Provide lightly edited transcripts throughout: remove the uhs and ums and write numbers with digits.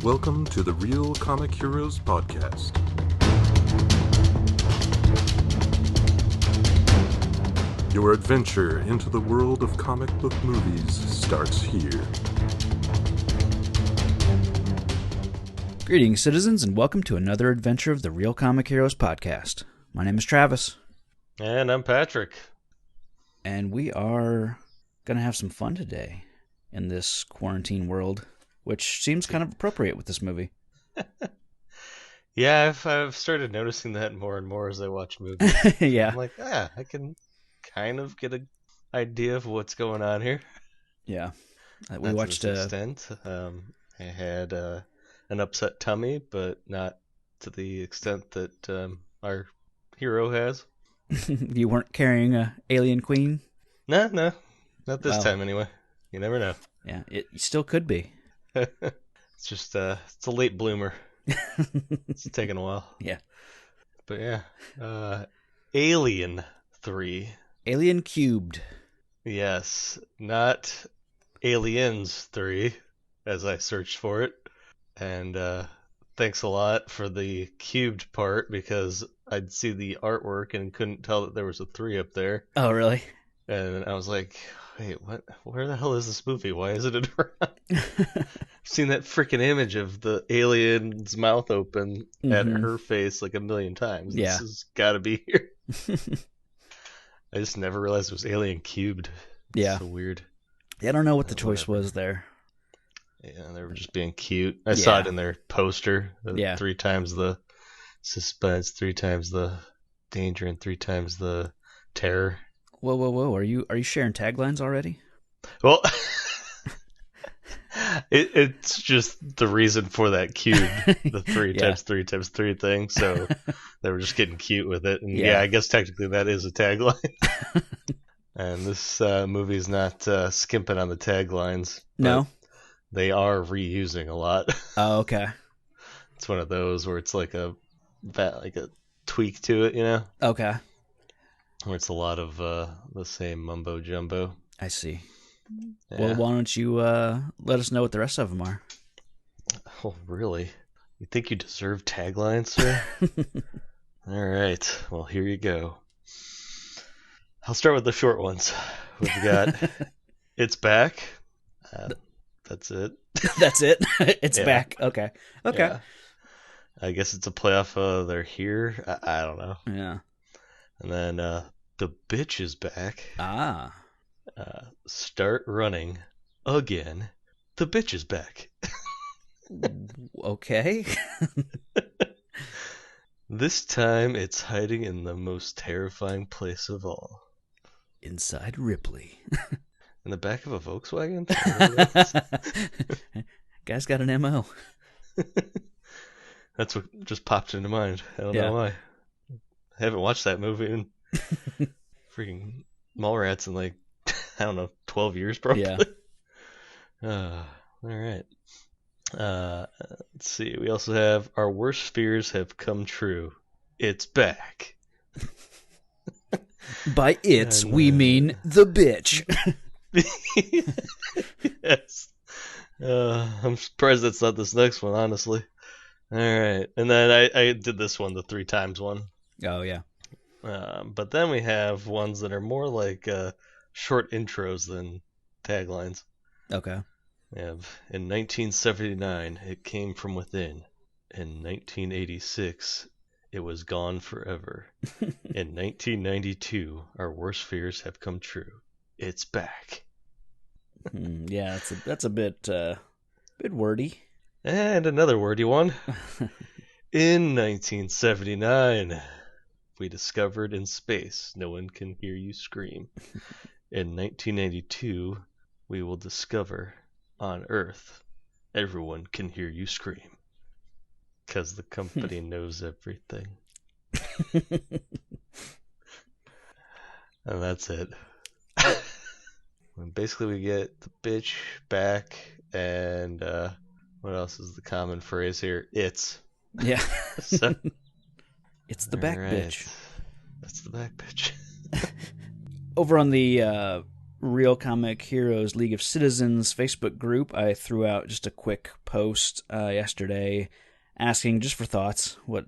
Welcome to the Real Comic Heroes Podcast. Your adventure into the world of comic book movies starts here. Greetings, citizens, and welcome to another adventure of the Real Comic Heroes Podcast. My name is Travis. And I'm Patrick. And we are going to have some fun today in this quarantine world, which seems kind of appropriate with this movie. Yeah, I've started noticing that more and more as I watch movies. Yeah. I'm like, I can kind of get an idea of what's going on here. Yeah. We Not watched to this extent. I had an upset tummy, but not to the extent that our hero has. You weren't carrying a Alien Queen? No, not this time anyway. You never know. Yeah, it still could be. It's just it's a late bloomer. It's taking a while. Yeah. But yeah, Alien3. Alien Cubed. Yes, not Aliens 3, as I searched for it. And thanks a lot for the cubed part, because I'd see the artwork and couldn't tell that there was a 3 up there. Oh, really? And I was like, wait, what? Where the hell is this movie? Why isn't it around? I've seen that freaking image of the alien's mouth open at her face like a million times. Yeah. This has got to be here. I just never realized it was Alien Cubed. Yeah. So weird. Yeah, I don't know what the choice was there. Yeah, they were just being cute. I saw it in their poster. 3 times the suspense, 3 times the danger, and 3 times the terror. Whoa. Are you sharing taglines already? Well, it's just the reason for that cube, the 3 times 3 times 3 thing. So they were just getting cute with it. And I guess technically that is a tagline. And this movie's not skimping on the taglines. No. They are reusing a lot. Oh, okay. It's one of those where it's like a tweak to it, you know? Okay. Where it's a lot of the same mumbo jumbo. I see. Yeah. Well, why don't you let us know what the rest of them are? Oh, really? You think you deserve taglines, sir? All right. Well, here you go. I'll start with the short ones. We've got It's Back. That's it. That's it? It's back. Okay. Yeah. I guess it's a playoff of They're Here. I don't know. Yeah. And then The Bitch is Back. Ah. Start Running Again. The Bitch is Back. Okay. This time it's hiding in the most terrifying place of all. Inside Ripley. In the back of a Volkswagen? Guy's got an MO. That's what just popped into mind. I don't know why. I haven't watched that movie in freaking Mallrats in like, I don't know, 12 years probably. Yeah. All right. Let's see. We also have Our Worst Fears Have Come True. It's Back. By it's, we mean the bitch. Yes. I'm surprised that's not this next one, honestly. All right. And then I did this one, the 3 times one. Oh, yeah. But then we have ones that are more like short intros than taglines. Okay. We have, in 1979, it came from within. In 1986, it was gone forever. In 1992, our worst fears have come true. It's back. Yeah, that's a bit wordy. And another wordy one. In 1979, we discovered in space no one can hear you scream. In 1992, we will discover on Earth everyone can hear you scream. Because the company knows everything. And that's it. And basically we get the bitch back, and what else is the common phrase here? It's. Yeah. So, it's the back bitch. That's the back bitch. Over on the Real Comic Heroes League of Citizens Facebook group, I threw out just a quick post yesterday asking just for thoughts what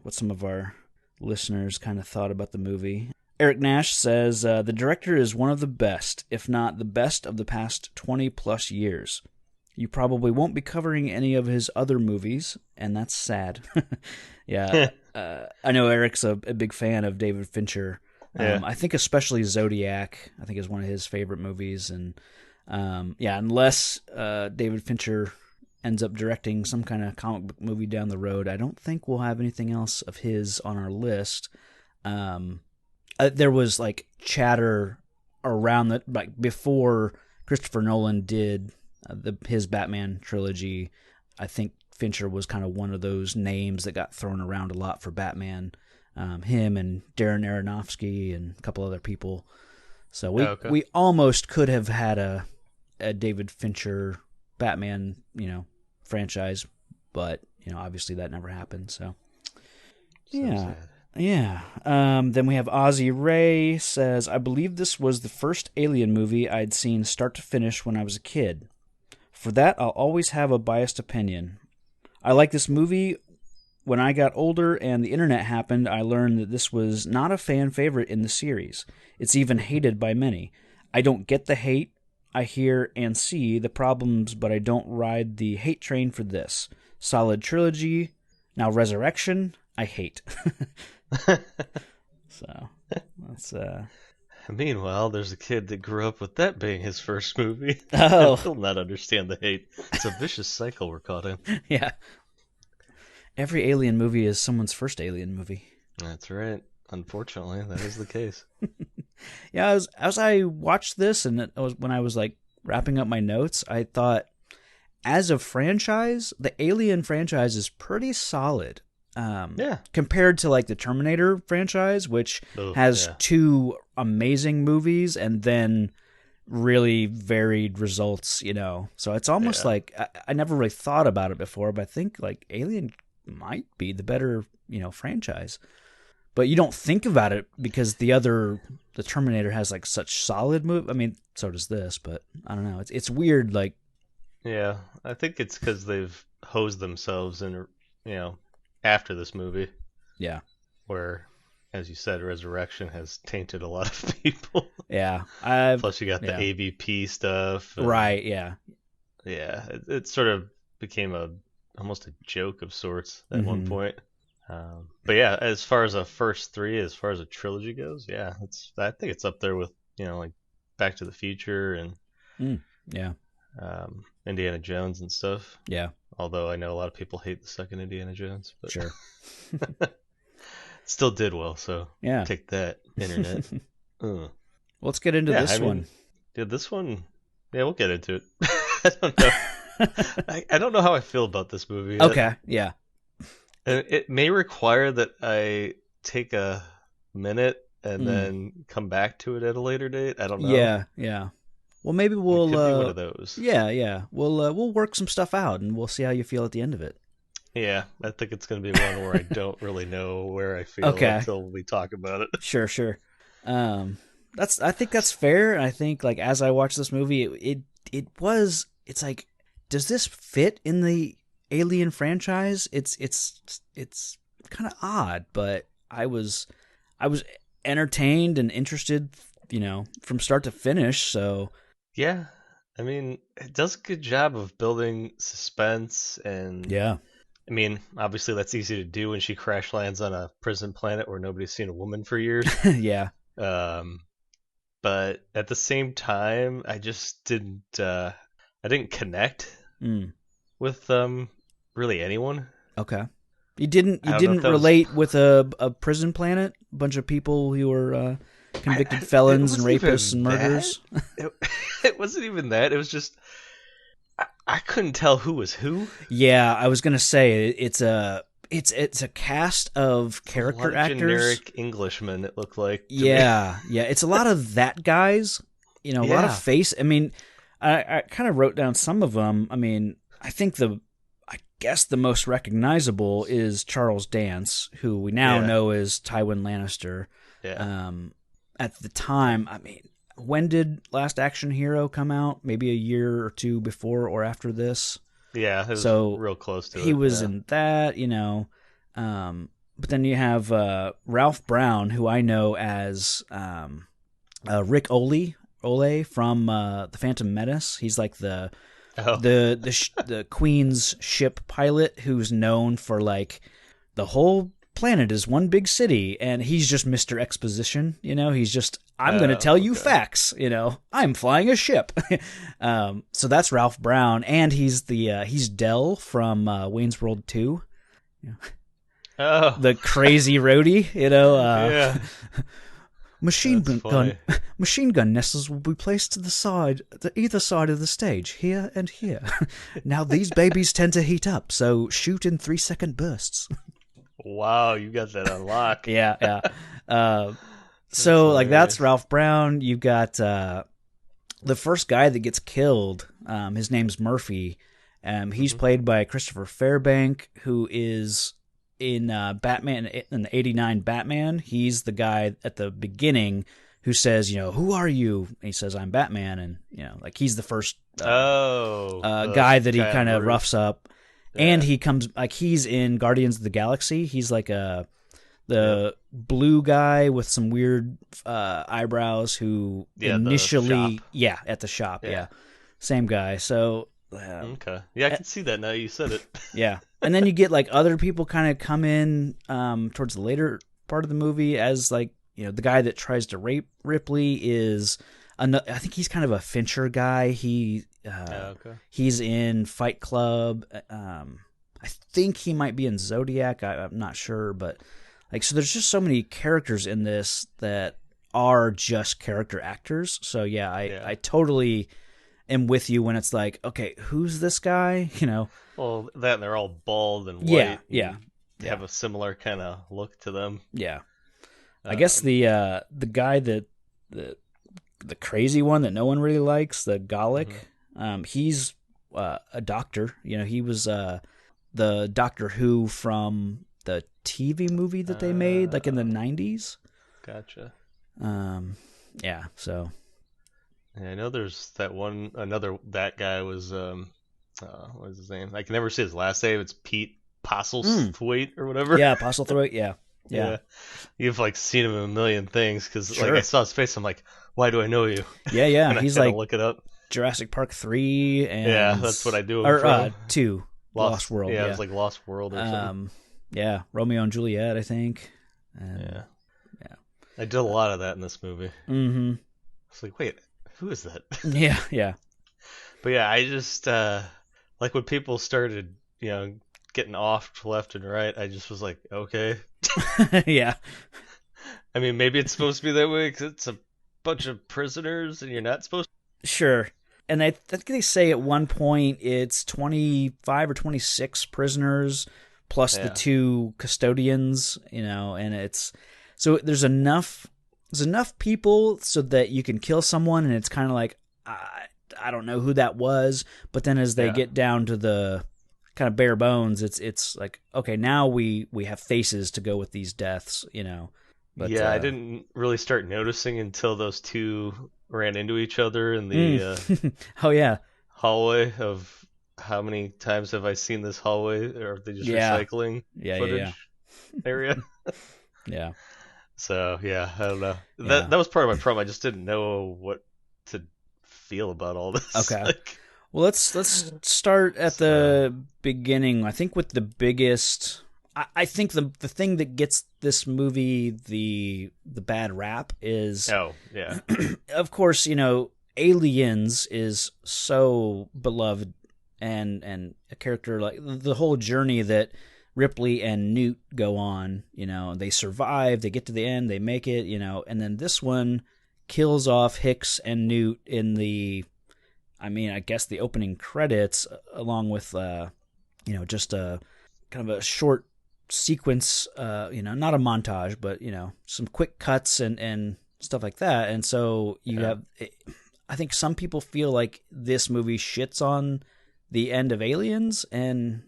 some of our listeners kind of thought about the movie. Eric Nash says, the director is one of the best, if not the best of the past 20 plus years. You probably won't be covering any of his other movies, and that's sad. Yeah, I know Eric's a big fan of David Fincher. Yeah. I think especially Zodiac, I think is one of his favorite movies. And unless David Fincher ends up directing some kind of comic book movie down the road, I don't think we'll have anything else of his on our list. There was like chatter around that, like before Christopher Nolan did his Batman trilogy. I think Fincher was kind of one of those names that got thrown around a lot for Batman. Him and Darren Aronofsky and a couple other people. So we almost could have had a David Fincher Batman, franchise, but obviously that never happened. So yeah. Yeah. Then we have Ozzy Ray says, I believe this was the first Alien movie I'd seen start to finish when I was a kid. For that, I'll always have a biased opinion. I like this movie. When I got older and the internet happened, I learned that this was not a fan favorite in the series. It's even hated by many. I don't get the hate. I hear and see the problems, but I don't ride the hate train for this. Solid trilogy. Now Resurrection, I hate. So, that's... Meanwhile, there's a kid that grew up with that being his first movie. Oh. He'll not understand the hate. It's a vicious cycle we're caught in. Yeah. Every Alien movie is someone's first Alien movie. That's right. Unfortunately, that is the case. Yeah, as I watched this, and when I was like wrapping up my notes, I thought, as a franchise, the Alien franchise is pretty solid. Compared to like the Terminator franchise, which has two amazing movies and then really varied results, So it's almost like I never really thought about it before, but I think like Alien might be the better, franchise. But you don't think about it because the Terminator has like such solid move. I mean, so does this, but I don't know. It's weird. Like, yeah, I think it's because they've hosed themselves in, after this movie. Yeah. Where, as you said, Resurrection has tainted a lot of people. Yeah. Plus, you got the AVP stuff. Right. Yeah. Yeah, it sort of became almost a joke of sorts at one point. But yeah, as far as a first three, as far as a trilogy goes, yeah, I think it's up there with like Back to the Future and Indiana Jones and stuff. Yeah. Although I know a lot of people hate the second Indiana Jones, but sure, still did well. So yeah, take that, internet. Let's get into this one. Dude, this one, we'll get into it. I don't know. I don't know how I feel about this movie. Okay, yeah. It may require that I take a minute and then come back to it at a later date. I don't know. Yeah. Well, maybe we'll. It could be one of those. Yeah. We'll work some stuff out, and we'll see how you feel at the end of it. Yeah, I think it's going to be one where I don't really know where I feel until we talk about it. Sure. I think that's fair. And I think like as I watched this movie, it's like, does this fit in the Alien franchise? It's kind of odd, but I was entertained and interested, from start to finish. So yeah, I mean, it does a good job of building suspense and I mean, obviously that's easy to do when she crash lands on a prison planet where nobody's seen a woman for years. Yeah. But at the same time, I just didn't connect with really anyone. Okay. You didn't relate with a prison planet, a bunch of people who were convicted felons and rapists and murderers. It wasn't even that. It was just I couldn't tell who was who. Yeah, I was gonna say it's a cast of character actors. Generic Englishmen. It looked like. Yeah. It's a lot of that guys. A lot of face. I mean, I kind of wrote down some of them. I mean, I guess the most recognizable is Charles Dance, who we now know is Tywin Lannister. Yeah. At the time, I mean, when did Last Action Hero come out? Maybe a year or two before or after this. Yeah, it was So real close to it. He was yeah. in that, but then you have Ralph Brown, who I know as Rick Ole from the Phantom Menace. He's like the Queen's ship pilot who's known for like the whole planet is one big city, and he's just Mr. Exposition. He's just, I'm going to tell you facts. I'm flying a ship. So that's Ralph Brown, and he's Del from Wayne's World 2. The crazy roadie. Yeah. Machine gun nestles will be placed to either side of the stage, here and here. Now these babies tend to heat up, so shoot in 3-second bursts. Wow, you got that on lock. Yeah. So like that's Ralph Brown. You've got the first guy that gets killed. His name's Murphy. He's played by Christopher Fairbank, who is in Batman, in the '89 Batman. He's the guy at the beginning who says, "Who are you?" And he says, "I'm Batman," and like he's the first guy that he kind of roughs up. Yeah. And he comes like he's in Guardians of the Galaxy. He's like the blue guy with some weird eyebrows who initially at the shop. Yeah. Same guy. So okay. Yeah, I can see that now you said it. Yeah. And then you get like other people kind of come in towards the later part of the movie as like, the guy that tries to rape Ripley is I think he's kind of a Fincher guy. He's in Fight Club. I think he might be in Zodiac. I'm not sure, but like, so there's just so many characters in this that are just character actors. So yeah, I totally am with you when it's like, okay, who's this guy? Well, that and they're all bald and white. Yeah. Have a similar kind of look to them. Yeah. I guess the guy that the crazy one that no one really likes, the Gallic, he's a doctor. He was the Doctor Who from the TV movie that they made like in the 90s. Gotcha. Yeah, so I know there's that guy was what is his name? I can never say his last name. It's Pete Postlethwaite or whatever. Yeah, Postlethwaite, yeah. You've like seen him in a million things because like I saw his face. I'm like, why do I know you? Yeah. And he's I like look it up. Jurassic Park 3 and that's what I do. Or 2, Lost World. Yeah, it was like Lost World or something. Yeah, Romeo and Juliet, I think. Yeah. I did a lot of that in this movie. Mm-hmm. I was like, wait, who is that? Yeah. But yeah, I just like when people started, getting off left and right, I just was like, okay. Yeah. I mean, maybe it's supposed to be that way because it's a bunch of prisoners and you're not supposed to. Sure. And I think they say at one point it's 25 or 26 prisoners plus the 2 custodians, and it's so there's enough people so that you can kill someone, and it's kind of like I don't know who that was, but then as they get down to the kind of bare bones, it's like, okay, now we have faces to go with these deaths, But, I didn't really start noticing until those 2 ran into each other in the hallway of how many times have I seen this hallway, or are they just recycling footage area? Yeah. So I don't know. That was part of my problem. I just didn't know what to feel about all this. Okay. Well, let's start at the beginning. I think with the biggest. I think the thing that gets this movie the bad rap is of course, Aliens is so beloved and a character like the whole journey that Ripley and Newt go on, they survive, they get to the end, they make it, and then this one kills off Hicks and Newt in I guess the opening credits, along with just a kind of a short sequence, not a montage, but some quick cuts and stuff like that. And so you have, I think some people feel like this movie shits on the end of Aliens, and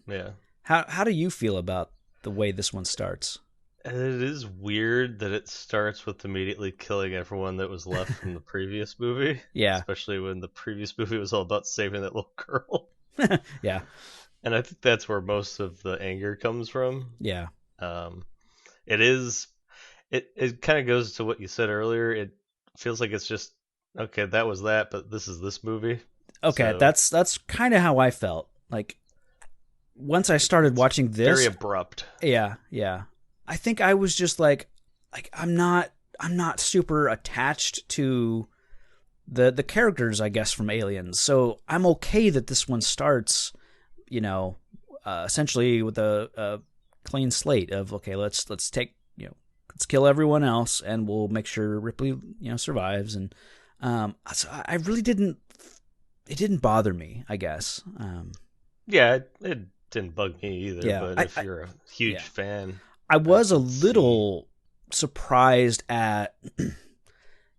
how do you feel about the way this one starts? And it is weird that it starts with immediately killing everyone that was left from the previous movie, Yeah, especially when the previous movie was all about saving that little girl. yeah, And I think that's where most of the anger comes from. yeah. Um, it is. It kind of goes to what you said earlier. It feels like it's just okay. That was that, but this is this movie. Okay, So that's kind of how I felt. Like once I started it's watching very this, abrupt. yeah, yeah. I think I was just like I'm not super attached to the characters, I guess, from Aliens. So I'm okay that this one starts, you know, essentially with a clean slate of okay, let's take let's kill everyone else and we'll make sure Ripley survives. And so I really didn't. It didn't bother me, I guess. Yeah, it didn't bug me either. Yeah, But if you're a huge yeah. fan, I I was a could see. little surprised at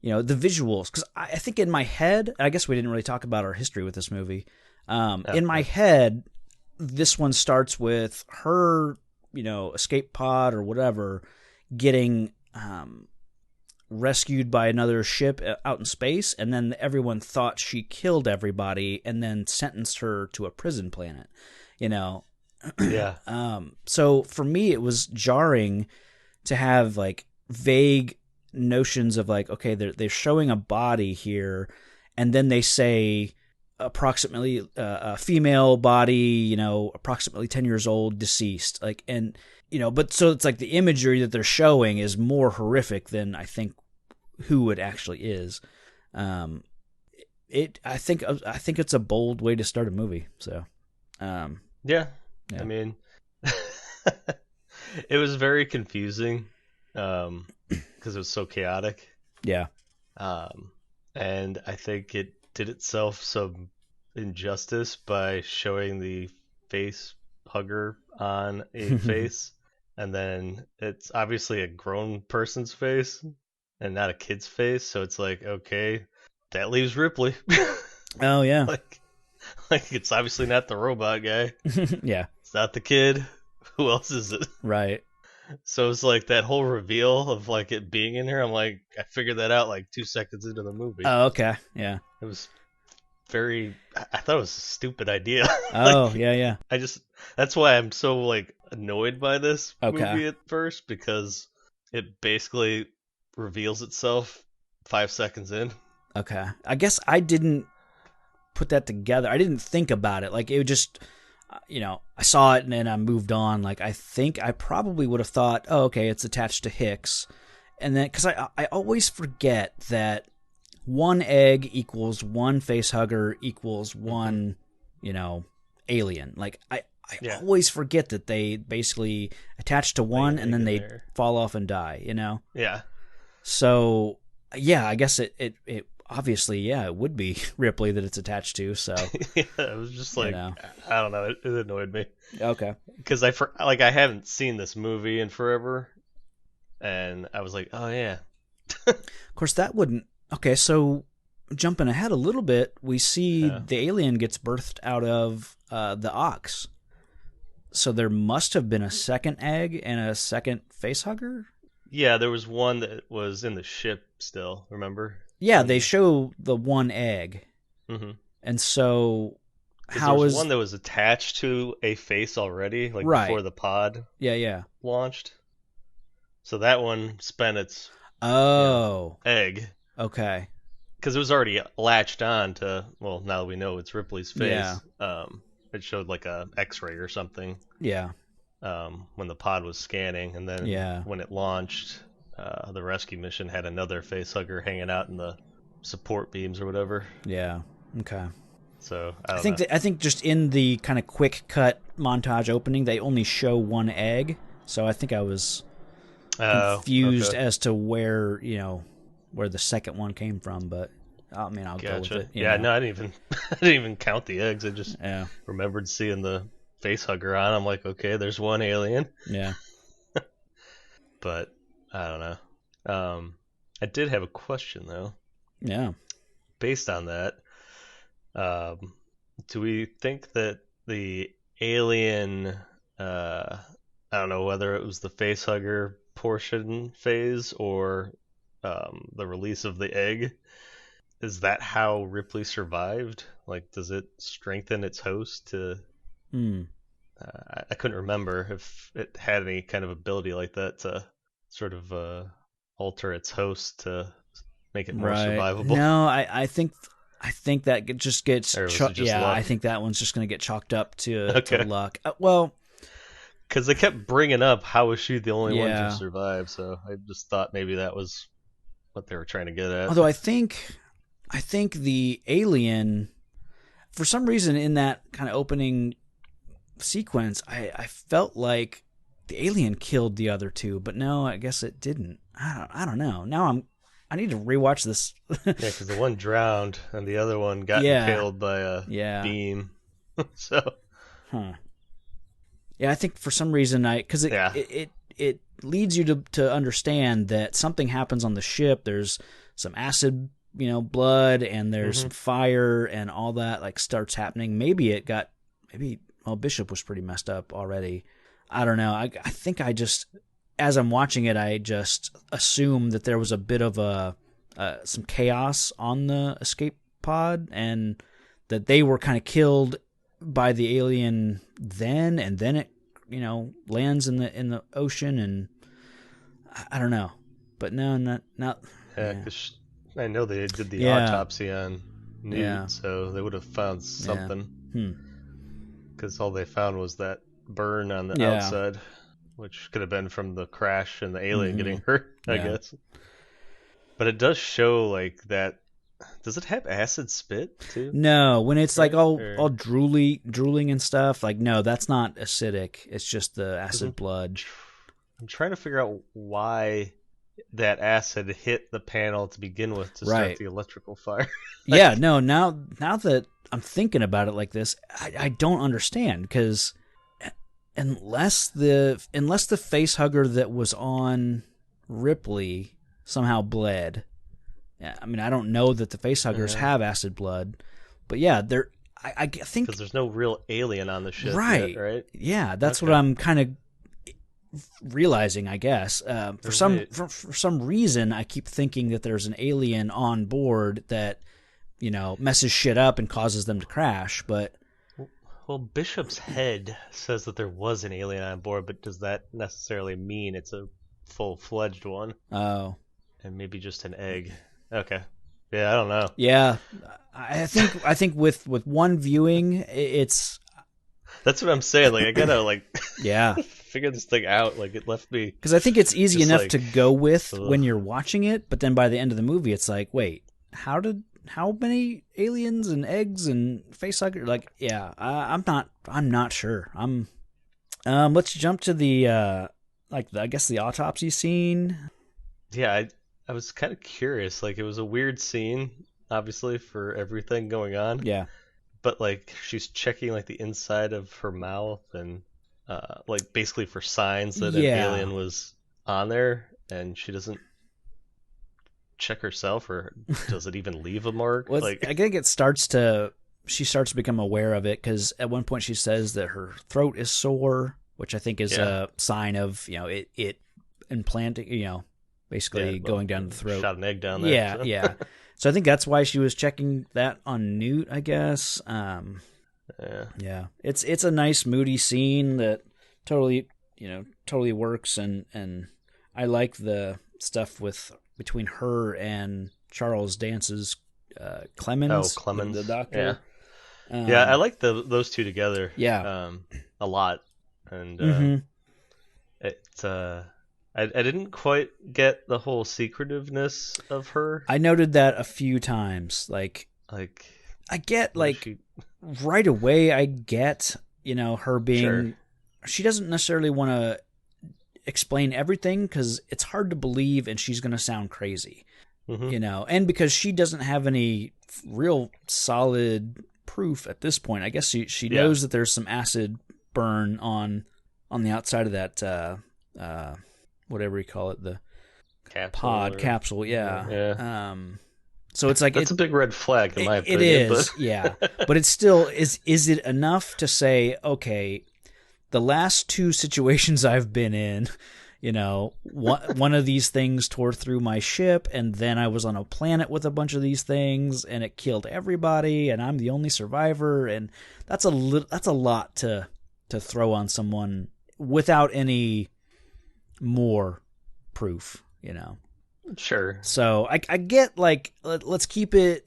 the visuals because I think in my head, I guess we didn't really talk about our history with this movie. Oh, In my yeah. head, this one starts with her, escape pod or whatever, getting rescued by another ship out in space, and then everyone thought she killed everybody and then sentenced her to a prison planet. You know, Yeah. so for me, it was jarring to have like vague notions of like, okay, they're showing a body here, and then they say approximately a female body, approximately 10 years old, deceased, like, and but so it's like the imagery that they're showing is more horrific than I think who it actually is. Um, I think it's a bold way to start a movie. So, um, Yeah. I yeah, mean, it was very confusing because it was so chaotic. yeah, Um, and I think it did itself some injustice by showing the face hugger on a face, and then it's obviously a grown person's face and not a kid's face. So it's like, okay, that leaves Ripley. oh yeah, like, like it's obviously not the robot guy. yeah, It's not the kid. Who else is it? right. So it's like that whole reveal of like it being in her. I'm like, I figured that out like 2 seconds into the movie. Oh, okay, yeah. It was very. I thought it was a stupid idea. Oh, like yeah, yeah. I just. That's why I'm so like annoyed by this Okay, movie at first because it basically reveals itself 5 seconds in. okay. I guess I didn't put that together. I didn't think about it. Like it just, I saw it and then I moved on. Like I think I probably would have thought, oh, okay, it's attached to Hicks, and then because I always forget that one egg equals one face hugger equals Hmm. one, alien. Like I Yeah, always forget that they basically attach to lay one an and egg then in they there. fall off and die. Yeah, So yeah, I guess it obviously, yeah, it would be Ripley that it's attached to. So yeah. It was just you like know, I don't know. It annoyed me okay, because I haven't seen this movie in forever, and I was like, oh yeah, of course that wouldn't. Okay, so jumping ahead a little bit, we see yeah. the alien gets birthed out of the ox. So there must have been a second egg and a second face hugger. Yeah, there was one that was in the ship still, remember? Yeah, they When show the one egg, because and so there how was is one that was attached to a face already, like before right? the pod Yeah, yeah. launched. So that one spent its, you know, Oh, egg okay. because it was already latched on to. Well, now that we know it's Ripley's Yeah, face, it showed like a X-ray or something yeah, when the pod was scanning, and then yeah, when it launched, the rescue mission had another face hugger hanging out in the support beams or whatever. yeah. Okay. So I I don't think know. that I think just in the kind of quick cut montage opening, they only show one egg. So I think I was Oh, confused okay. as to where the second one came from. But I mean, I'll go with Gotcha. it. Yeah, no, I didn't even I didn't even count the eggs. I just Yeah, remembered seeing the face hugger on. I'm like, okay, there's one alien, yeah, but I don't know. I did have a question though. yeah. Based on that, um, do we think that the alien, uh, I don't know whether it was the face hugger portion phase or the release of the egg. Is that how Ripley survived? Like, does it strengthen its host to... I couldn't remember if it had any kind of ability like that to sort of alter its host to make it more survivable. No, I think that just gets luck? I think that one's just going to get chalked up to luck. Because they kept bringing up how was she the only one to survive, so I just thought maybe that was what they were trying to get at. Although I think the alien, for some reason in that kind of opening sequence, I felt like the alien killed the other two, but no, I guess it didn't. I don't know. Now I need to rewatch this. Yeah, because the one drowned and the other one got impaled by a beam. So, yeah, I think for some reason because it leads you to understand that something happens on the ship. There's some acid, blood, and there's some fire, and all that like starts happening. Maybe Bishop was pretty messed up already. I don't know. I think I just, as I'm watching it, I just assume that there was a bit of some chaos on the escape pod, and that they were kind of killed by the alien then, and then it lands in the ocean, and I don't know. But no, not. Yeah, because I know they did the autopsy on Newt, so they would have found something. Because all they found was that burn on the outside, which could have been from the crash and the alien getting hurt, I guess. But it does show like that. Does it have acid spit too? No, when it's like all drooling and stuff, like no, that's not acidic. It's just the acid blood. I'm trying to figure out why that acid hit the panel to begin with to start the electrical fire. Yeah, no, now that I'm thinking about it like this, I don't understand, because unless the face hugger that was on Ripley somehow bled. I mean, I don't know that the face huggers have acid blood, but yeah, I think because there's no real alien on the ship, right? Yet, right? Yeah, that's what I'm kind of realizing, I guess. For some reason, I keep thinking that there's an alien on board that messes shit up and causes them to crash. But well, Bishop's head says that there was an alien on board, but does that necessarily mean it's a full-fledged one? Oh, and maybe just an egg. Okay. Yeah, I don't know. Yeah, I think with one viewing, it's. That's what I'm saying. Like I gotta figure this thing out. Like it left me because I think it's easy enough to go with when you're watching it, but then by the end of the movie, it's like, wait, how many aliens and eggs and facehugger? Like, yeah, I'm not sure. Let's jump to the I guess the autopsy scene. Yeah, I was kind of curious. Like, it was a weird scene, obviously, for everything going on. Yeah. But, like, she's checking, like, the inside of her mouth and, like, basically for signs that an alien was on there, and she doesn't check herself, or does it even leave a mark? Well, I think she starts to become aware of it, because at one point she says that her throat is sore, which I think is a sign of, it implanting, basically going down the throat. Shot an egg down there. Yeah, yeah. So I think that's why she was checking that on Newt, I guess. Yeah. It's a nice moody scene that totally works, and I like the stuff between her and Charles Dance's Clemens. Oh, Clemens, the doctor. Yeah, I like those two together. Yeah, a lot, and I didn't quite get the whole secretiveness of her. I noted that a few times. Like I get right away. I get her being. Sure. She doesn't necessarily want to explain everything because it's hard to believe, and she's going to sound crazy. And because she doesn't have any real solid proof at this point. I guess she knows that there's some acid burn on the outside of that. Whatever you call it, the capsule, yeah. So it's like that's a big red flag in my opinion. It is, yeah. But it's still is it enough to say, okay, the last two situations I've been in, one of these things tore through my ship, and then I was on a planet with a bunch of these things, and it killed everybody, and I'm the only survivor, and that's a lot to throw on someone without any more proof, Sure. So I get like let's keep it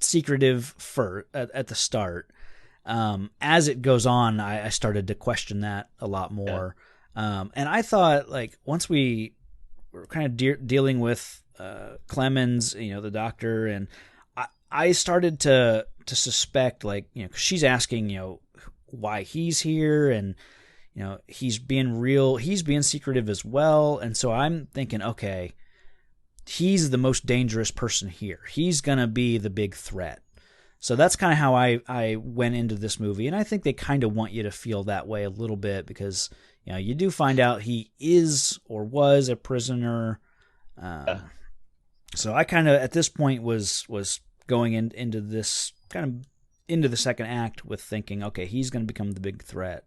secretive at the start. As it goes on, I started to question that a lot more. Yeah. And I thought, like, once we were kind of dealing with Clemens, the doctor, and I started to suspect, like, 'cause she's asking, why he's here, and he's being secretive as well. And so I'm thinking, okay, he's the most dangerous person here. He's gonna be the big threat. So that's kind of how I went into this movie, and I think they kind of want you to feel that way a little bit, because you do find out he is or was a prisoner. So I kind of at this point was going into this kind of into the second act with thinking, okay, he's going to become the big threat.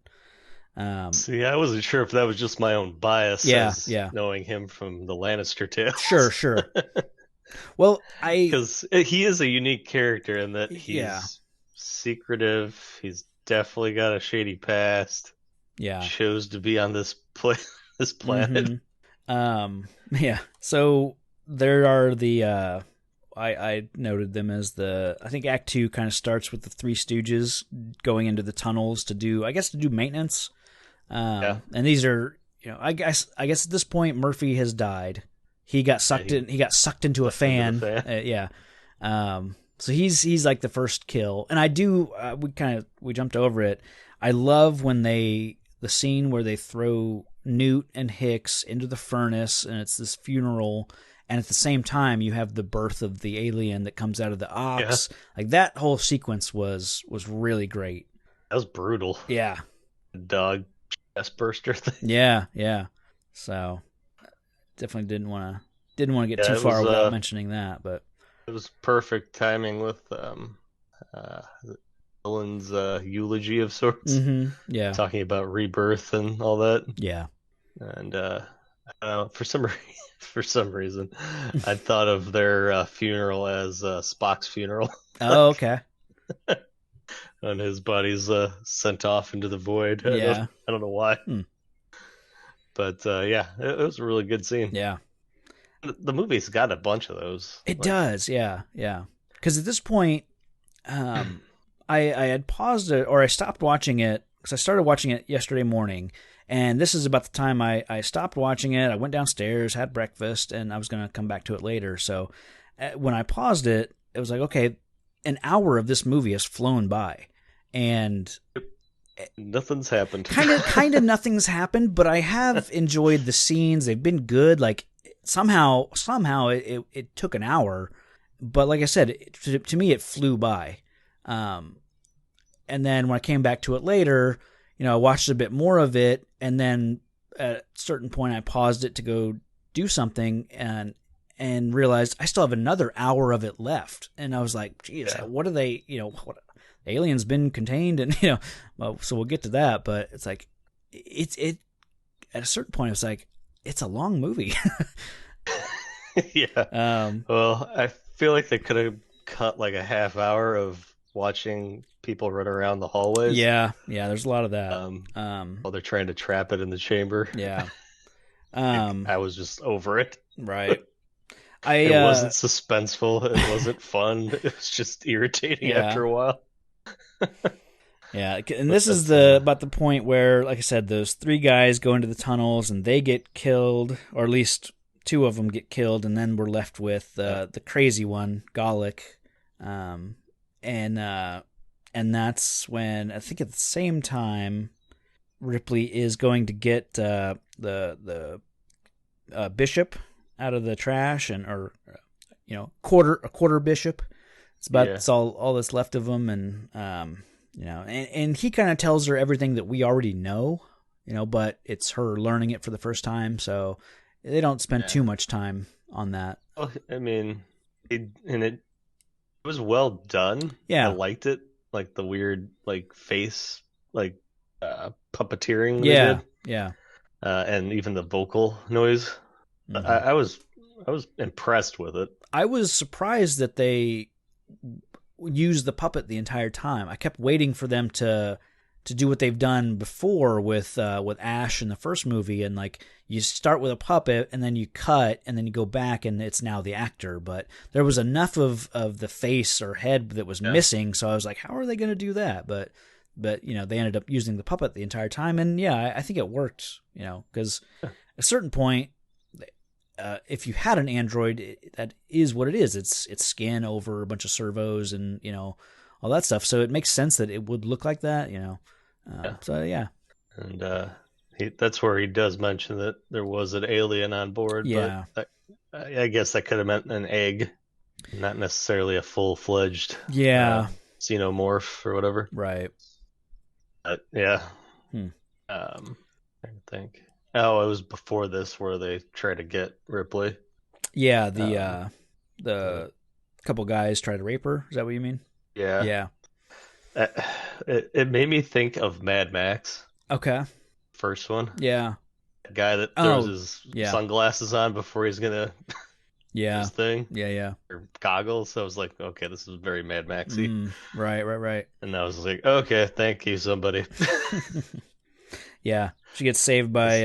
See, I wasn't sure if that was just my own bias, knowing him from the Lannister tales. Sure. Well, because he is a unique character in that he's secretive. He's definitely got a shady past. Yeah, chose to be on this planet. Yeah. So there are the. I noted them as I think Act 2 kind of starts with the Three Stooges going into the tunnels to do maintenance. And these are, I guess at this point Murphy has died. He got sucked in. He got sucked into a fan. So he's like the first kill, and I do. We jumped over it. I love when the scene where they throw Newt and Hicks into the furnace, and it's this funeral, and at the same time you have the birth of the alien that comes out of the ox. Yeah. Like, that whole sequence was really great. That was brutal. Yeah. Dog chest burster thing. Yeah. So definitely didn't want to get too far without mentioning that, but it was perfect timing with Dylan's eulogy of sorts. Mm-hmm. Yeah, talking about rebirth and all that. Yeah, and I don't know, for some reason, I thought of their funeral as Spock's funeral. Oh, okay. And his body's sent off into the void. Yeah, I don't know why. But it was a really good scene. Yeah. The movie's got a bunch of those. It does, yeah. Because at this point, I had paused it, or I stopped watching it, because I started watching it yesterday morning, and this is about the time I stopped watching it. I went downstairs, had breakfast, and I was going to come back to it later. So when I paused it, it was like, okay, an hour of this movie has flown by, and nothing's happened. Kind of nothing's happened, but I have enjoyed the scenes. They've been good. Like, somehow it took an hour, but like I said, to me it flew by. And then when I came back to it later, I watched a bit more of it, and then at a certain point I paused it to go do something and realized I still have another hour of it left. And I was like, geez, what are they, what alien's been contained, and so we'll get to that, but it's like it at a certain point it's like it's a long movie. Yeah. Well, I feel like they could have cut like a half hour of watching people run around the hallways. Yeah, there's a lot of that. While they're trying to trap it in the chamber. Yeah. I was just over it. Right. It wasn't suspenseful. It wasn't fun. It was just irritating after a while. Yeah, and this is about the point where, like I said, those three guys go into the tunnels and they get killed, or at least two of them get killed, and then we're left with the crazy one, Gallic, and that's when I think at the same time Ripley is going to get the bishop out of the trash, or a quarter bishop. It's about it's all that's left of him, and and he kind of tells her everything that we already know, but it's her learning it for the first time, so they don't spend too much time on that. Well, I mean, it was well done. Yeah, I liked it, like the weird face puppeteering. Yeah, yeah. and even the vocal noise. Mhm. I was impressed with it. I was surprised that they used the puppet the entire time. I kept waiting for them to do what they've done before with Ash in the first movie, and like you start with a puppet and then you cut and then you go back and it's now the actor. But there was enough of the face or head that was Yeah. missing, so I was like, how are they going to do that? But they ended up using the puppet the entire time, and yeah, I think it worked. Because at a certain point, if you had an android, that is what it is. It's skin over a bunch of servos and all that stuff. So it makes sense that it would look like that. Yeah. So yeah, And that's where he does mention that there was an alien on board, but yeah, I guess that could have meant an egg, not necessarily a full-fledged yeah, xenomorph or whatever. right. But yeah, Hmm. trying to think. Oh, it was before this where they try to get Ripley. Yeah, Um, the couple guys try to rape her. Is that what you mean? yeah, Yeah. Uh, it made me think of Mad Max, Okay. first one. Yeah. The guy that throws Oh, his yeah. sunglasses on before he's gonna do Yeah. his thing, Yeah. Yeah. or goggles. So I was like, okay, this is very Mad Maxy. Right. Right. Right. And I was like, okay, thank you, somebody. Yeah. She gets saved by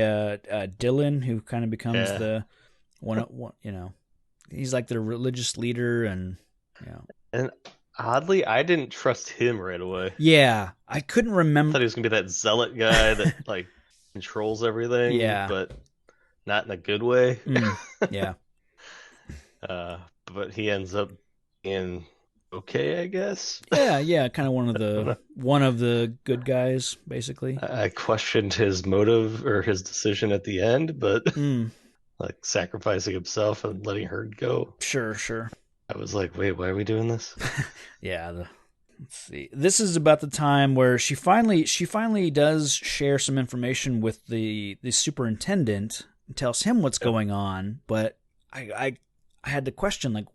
Dylan, who kind of becomes Yeah. the one. He's like the religious leader, and And oddly, I didn't trust him right away. yeah, I couldn't I thought remember. he was gonna be that zealot guy that like controls everything, Yeah. but not in a good way. Yeah. Uh, but he ends up being okay, I guess. Yeah. Yeah. Kind of one of I don't the know. good guys, basically. I questioned his motive or his decision at the end, but Mm. like sacrificing himself and letting her go. Sure. Sure. I was like, wait, why are we doing this? Yeah. Let's see. This is about the time where she finally does share some information with the superintendent and tells him what's Yep. going on. But I had to question, like,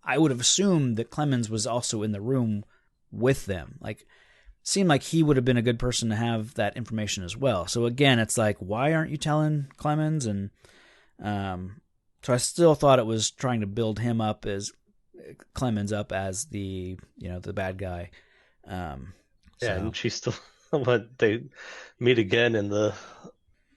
I would have assumed that Clemens was also in the room with them. Like, seemed like he would have been a good person to have that information as well. So again, it's like, why aren't you telling Clemens? And so I still thought it was trying to build him up as Clemens up as the bad guy. Yeah, So and she still, but they meet again in the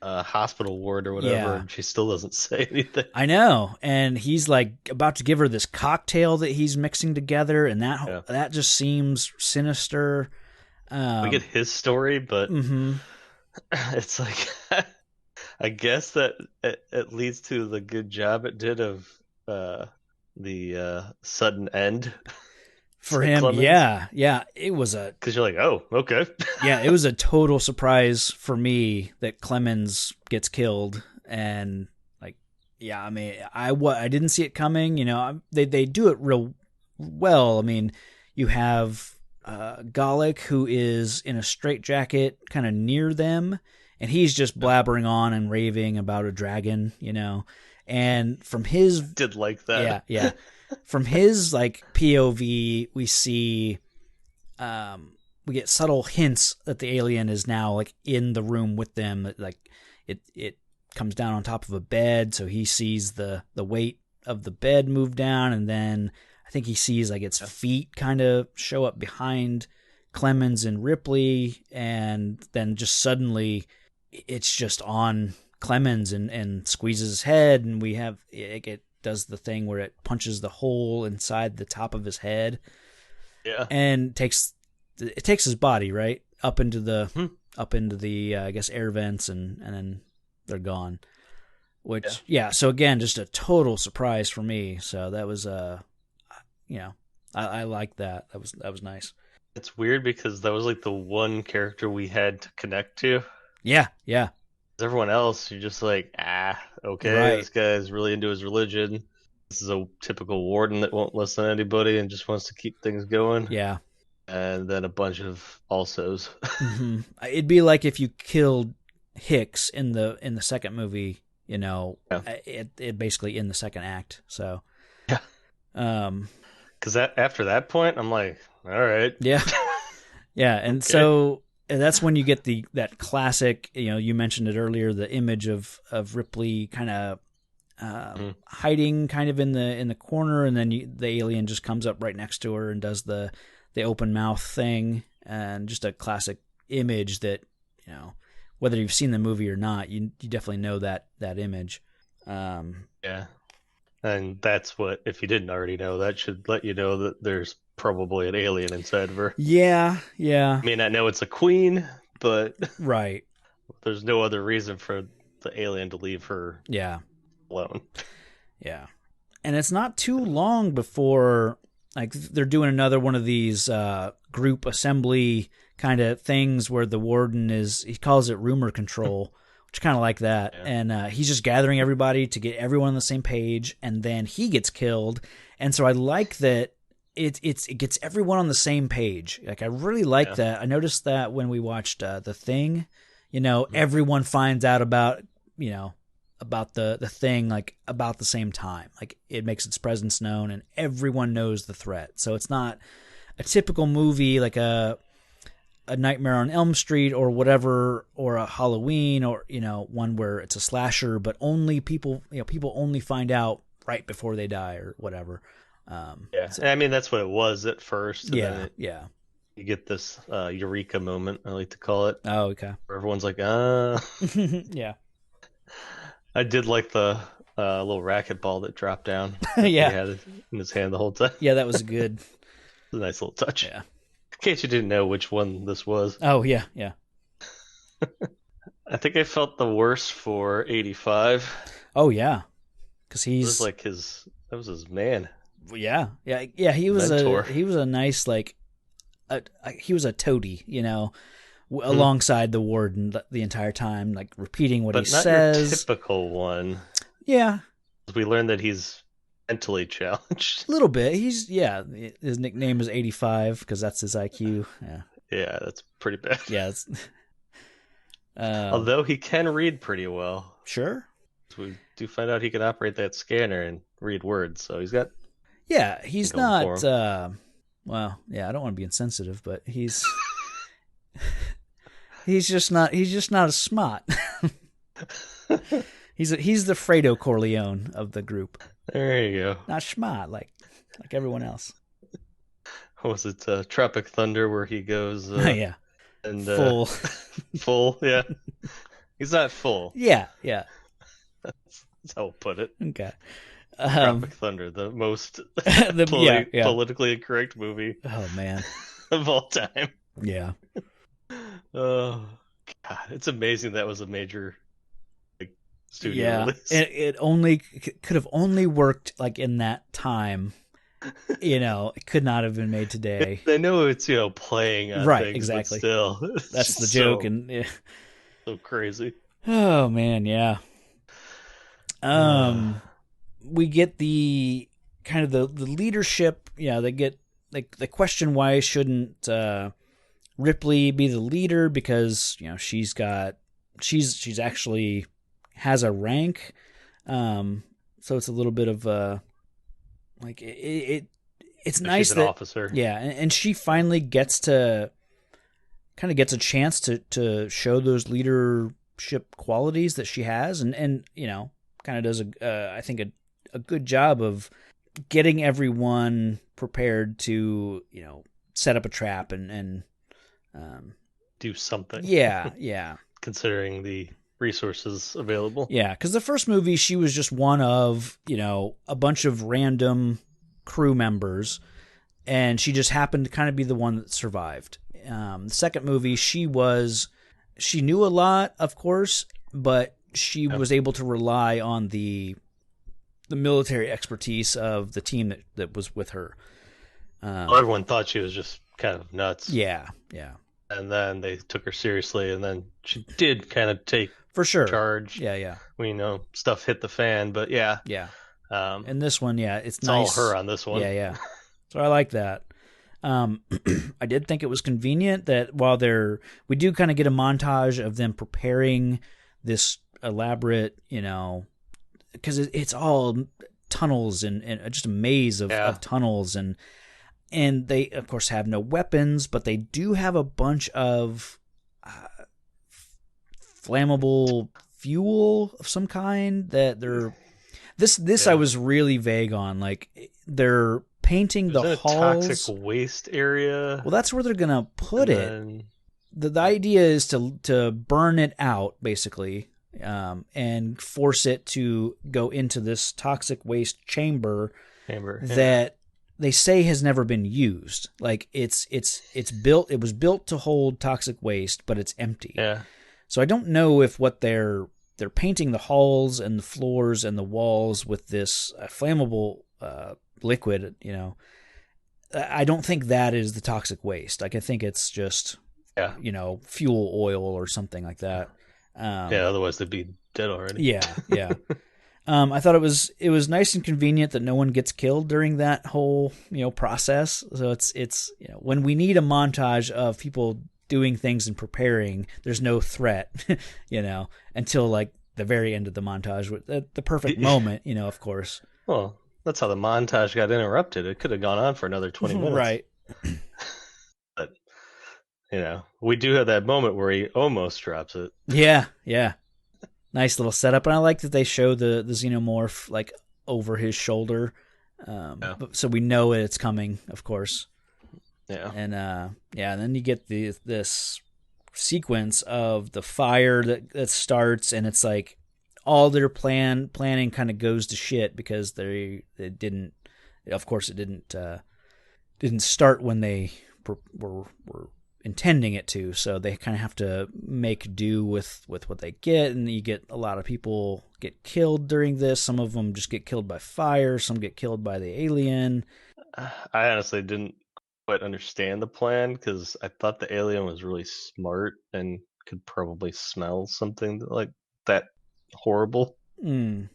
hospital ward or whatever, yeah, and she still doesn't say anything. I know, and he's like about to give her this cocktail that he's mixing together, and Yeah. that just seems sinister. We get his story, but Mm-hmm. it's like I guess that it leads to the good job it did of the sudden end For to him, Clemens, yeah, it was because you're like, oh, okay. a total surprise for me that Clemens gets killed, and like, yeah, I mean, I didn't see it coming. They do it real well. I mean, you have Gallic, who is in a straitjacket kind of near them, and he's just blabbering on and raving about a dragon, and from his Did like that. yeah, yeah. From his like POV, we see we get subtle hints that the alien is now like in the room with them. Like it comes down on top of a bed, so he sees the weight of the bed move down, and then I think he sees like its feet kind of show up behind Clemens and Ripley, and then just suddenly it's just on Clemens and squeezes his head, and we have it does the thing where it punches the hole inside the top of his head Yeah. and takes his body right up into the Hmm. I guess air vents, and then they're gone. Which yeah, so again, just a total surprise for me. So that was I like that. That was nice. It's weird because that was like the one character we had to connect to. Yeah, yeah, Everyone else, you're just like, okay, right. this guy's really into his religion. This is a typical warden that won't listen to anybody and just wants to keep things going. Yeah. And then a bunch of alsos. Hmm. It'd be like if you killed Hicks in the second movie, Yeah. it basically in the second act. So Yeah. um Because after that point, I'm like, all right. yeah. Yeah, and Okay. so And that's when you get that classic, you mentioned it earlier, the image of Ripley kind of hiding kind of in the corner, and then the alien just comes up right next to her and does the open mouth thing, and just a classic image that, whether you've seen the movie or not, you definitely know that image. Yeah. And that's what, if you didn't already know, that should let you know that there's probably an alien inside of her. Yeah. I may not know it's a queen, but Right. there's no other reason for the alien to leave her alone. Yeah. And it's not too long before, like, they're doing another one of these group assembly kind of things where the warden he calls it rumor control, which kind of like that. Yeah. And he's just gathering everybody to get everyone on the same page, and then he gets killed. And so I like that it gets everyone on the same page. Like, I really like that. I noticed that when we watched The Thing, everyone finds out about the thing, like, about the same time. Like, it makes its presence known and everyone knows the threat. So it's not a typical movie like a Nightmare on Elm Street or whatever, or a Halloween, or one where it's a slasher, but only people only find out right before they die or whatever. So, I mean, that's what it was at first. And yeah. You get this eureka moment, I like to call it. Oh, okay. Where everyone's like, Yeah. I did like the little racquetball that dropped down. Yeah. He had it in his hand the whole time. Yeah, that was good. A nice little touch. Yeah. In case you didn't know which one this was. Oh, yeah. I think I felt the worst for 85. Oh, yeah. Because that was his man. Yeah. He was mentor. he was a nice, like, he was a toady, alongside the warden the entire time, like, repeating what he says. But not your typical one. Yeah. We learned that he's mentally challenged. A little bit. His nickname is 85 because that's his IQ. Yeah, that's pretty bad. Yeah. Although he can read pretty well. Sure. So we do find out he can operate that scanner and read words. So he's got. Yeah, he's not. Well, yeah, I don't want to be insensitive, but he's just not a smart. He's the Fredo Corleone of the group. There you go. Not smart like everyone else. What was it? Tropic Thunder, where he goes. Yeah. And full. Full. Yeah. He's not full. Yeah. That's how we'll put it. Okay. Tropic Thunder, the most politically incorrect movie. Oh man. Of all time. Yeah. Oh God, it's amazing that was a major studio release. It only could have only worked like in that time. It could not have been made today. I know it's playing on right, things, exactly. But still, that's the joke, and so crazy. Oh man, yeah. We get the kind of the leadership. Yeah, they get they question why shouldn't Ripley be the leader, because she's actually has a rank, so it's a little bit of like it's nice she's an that officer. Yeah, and she finally gets a chance to show those leadership qualities that she has, and kind of does I think a good job of getting everyone prepared to set up a trap and do something. Yeah. Considering the resources available. Yeah, because the first movie, she was just one of, a bunch of random crew members, and she just happened to kind of be the one that survived. The second movie, she knew a lot, of course, but she was able to rely on the military expertise of the team that was with her. Everyone thought she was just kind of nuts. Yeah. And then they took her seriously, and then she did kind of take for sure charge. Yeah. When stuff hit the fan, but yeah. And this one, it's nice. All her on this one. Yeah. So I like that. I did think it was convenient that while we do kind of get a montage of them preparing this elaborate, because it's all tunnels and just a maze of tunnels, and they of course have no weapons, but they do have a bunch of flammable fuel of some kind that they're this Yeah. I was really vague on. Like they're painting It was the in a halls. toxic waste area. Well, that's where they're gonna put and it. then- The idea is to burn it out basically, and force it to go into this toxic waste chamber Amber, yeah. that they say has never been used. Like it's built. It was built to hold toxic waste, but it's empty. Yeah. So I don't know if what they're painting the halls and the floors and the walls with this flammable liquid. You know, I don't think that is the toxic waste. Like I think it's just fuel oil or something like that. Yeah, otherwise they'd be dead already. Yeah. I thought it was nice and convenient that no one gets killed during that whole process. So it's when we need a montage of people doing things and preparing, there's no threat, until like the very end of the montage, the perfect moment, of course. Well, that's how the montage got interrupted. It could have gone on for another 20 minutes. Right. But we do have that moment where he almost drops it. Yeah. Nice little setup, and I like that they show the xenomorph like over his shoulder, so we know it's coming, of course. Yeah, and and then you get this sequence of the fire that starts, and it's like all their planning kind of goes to shit because they didn't. Of course, it didn't start when they were intending it to, so they kind of have to make do with what they get, and you get a lot of people get killed during this. Some of them just get killed by fire, some get killed by the alien. I honestly didn't quite understand the plan because I thought the alien was really smart and could probably smell something like that horrible. I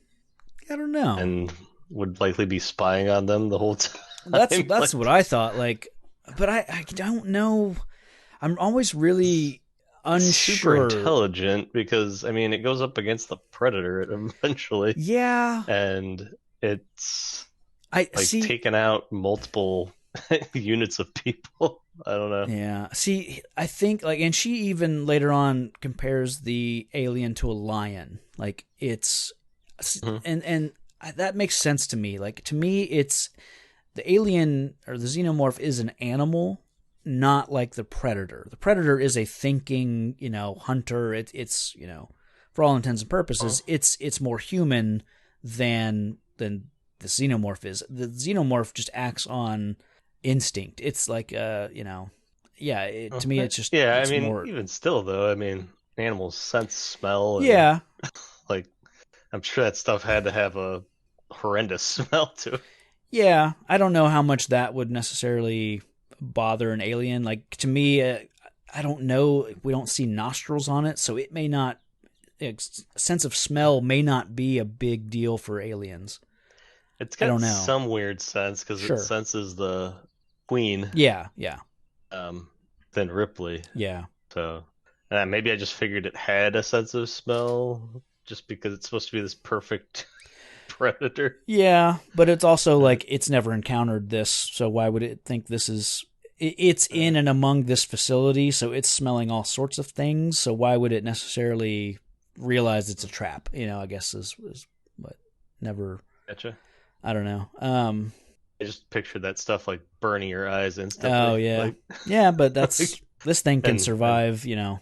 don't know, and would likely be spying on them the whole time. That's what I thought, like, but I don't know. I'm always really unsure. Super intelligent because it goes up against the Predator eventually. Yeah, and it's see, taking out multiple units of people. I don't know. Yeah, see, I think and she even later on compares the alien to a lion. Like it's, and that makes sense to me. Like to me, it's the alien or the xenomorph is an animal, not like the Predator. The Predator is a thinking, hunter. It's for all intents and purposes, it's more human than the xenomorph is. The xenomorph just acts on instinct. It's like to me it's just more... even still though, animals sense smell. And, like I'm sure that stuff had to have a horrendous smell to it. Yeah, I don't know how much that would necessarily bother an alien. Like to me, I don't know. We don't see nostrils on it, so it may not. Sense of smell may not be a big deal for aliens. It's got some weird sense because it senses the queen. Yeah. Then Ripley. Yeah. So maybe I just figured it had a sense of smell just because it's supposed to be this perfect Predator. Yeah, but it's also like it's never encountered this, so why would it think this is... It's in and among this facility, so it's smelling all sorts of things, so why would it necessarily realize it's a trap? I guess is what never... Gotcha. I don't know. I just pictured that stuff like burning your eyes instantly. Oh, yeah. Yeah, but that's... this thing can survive, Yeah.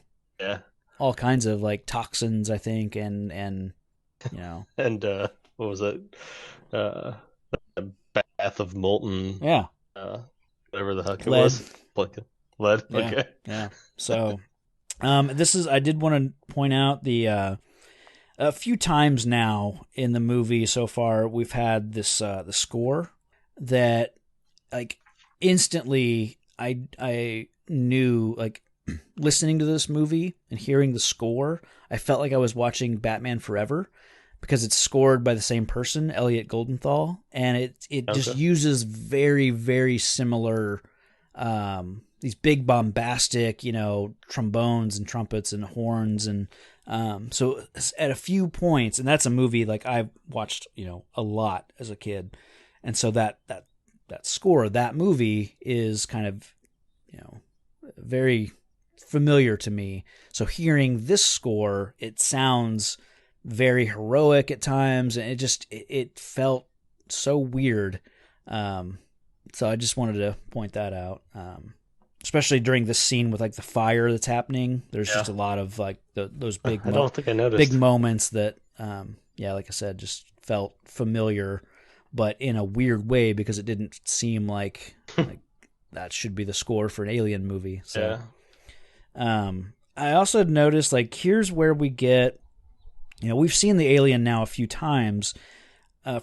all kinds of like toxins, I think, and and what was it? A bath of molten. Yeah. Whatever the heck it Lead. was. Lead. Yeah. Okay. Yeah. So, this is... I did want to point out a few times now in the movie so far we've had this the score that like instantly I knew, like, listening to this movie and hearing the score, I felt like I was watching Batman Forever because it's scored by the same person, Elliot Goldenthal, and it just uses very, very similar these big bombastic, trombones and trumpets and horns, and so at a few points, and that's a movie like I've watched, a lot as a kid, and so that score of that movie is kind of, very familiar to me. So hearing this score, it sounds very heroic at times, and it felt so weird. So I just wanted to point that out. Especially during this scene with like the fire that's happening. There's just a lot of like those big I don't think I noticed. big moments that like I said, just felt familiar, but in a weird way because it didn't seem like that should be the score for an Alien movie. So I also noticed like here's where we get, we've seen the Alien now a few times.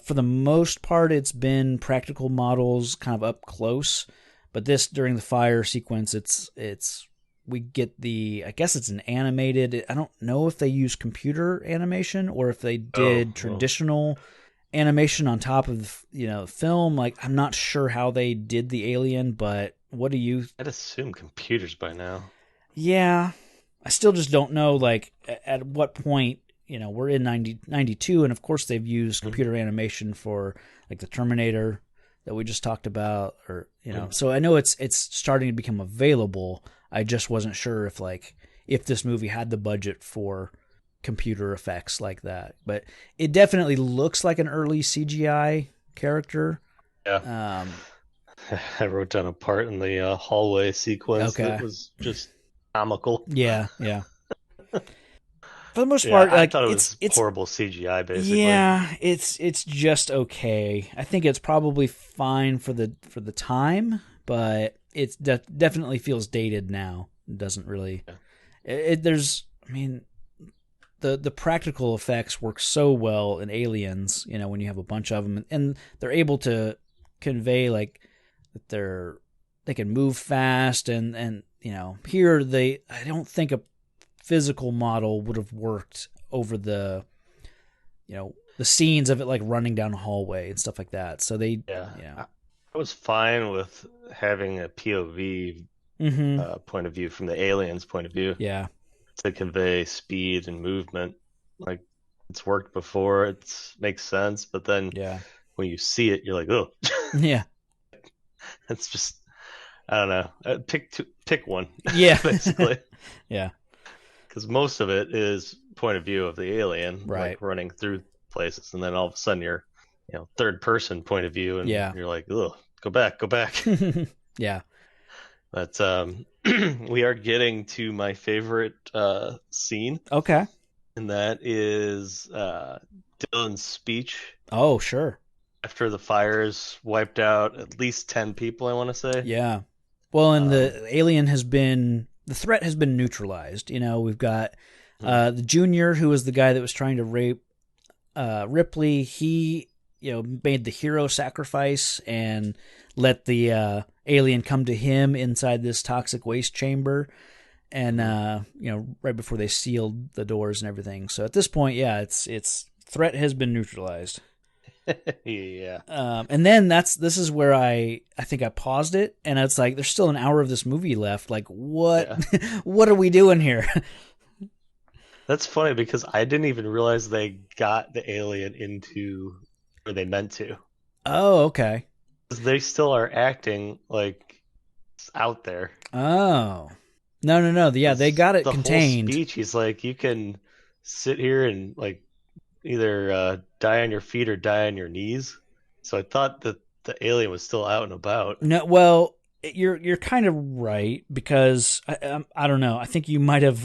For the most part, it's been practical models kind of up close. But this, during the fire sequence, we get I guess it's an animated. I don't know if they use computer animation or if they did traditional animation on top of film. Like, I'm not sure how they did the Alien, but what do you? I'd assume computers by now. Yeah, I still just don't know. Like, at what point? We're in 92, and of course they've used computer animation for like the Terminator that we just talked about, or so I know it's starting to become available. I just wasn't sure if this movie had the budget for computer effects like that. But it definitely looks like an early CGI character. Yeah. I wrote down a part in the hallway sequence that was just comical. Yeah. For the most part, I thought it was horrible CGI, basically. Yeah, it's just okay. I think it's probably fine for the time, but it definitely feels dated now. It doesn't really. The practical effects work so well in Aliens. When you have a bunch of them, and they're able to convey like that they can move fast, and here I don't think a physical model would have worked over the scenes of it, like running down a hallway and stuff like that. So I was fine with having a POV point of view from the aliens' point of view. Yeah, to convey speed and movement. Like, it's worked before, it makes sense, but then when you see it, you're like, oh, yeah. It's just, I don't know. Pick one. Yeah, basically. Yeah. Because most of it is point of view of the alien, right, like running through places, and then all of a sudden you're, third person point of view, and you're like, ugh, go back. Yeah. But we are getting to my favorite scene. Okay. And that is Dylan's speech. Oh, sure. After the fires wiped out at least 10 people, I want to say. Yeah. Well, and the threat has been neutralized. We've got the Junior, who was the guy that was trying to rape Ripley. He, made the hero sacrifice and let the alien come to him inside this toxic waste chamber. And, right before they sealed the doors and everything. So at this point, it's threat has been neutralized. Yeah. And then this is where I think I paused it, and it's like there's still an hour of this movie left. Like, what what are we doing here? That's funny because I didn't even realize they got the alien into where they meant to. Oh, okay. They still are acting like it's out there. Oh. No. Yeah, they got it contained. The whole speech, he's like, you can sit here and like either die on your feet or die on your knees. So I thought that the alien was still out and about. No, well, you're kind of right, because I don't know. I think you might have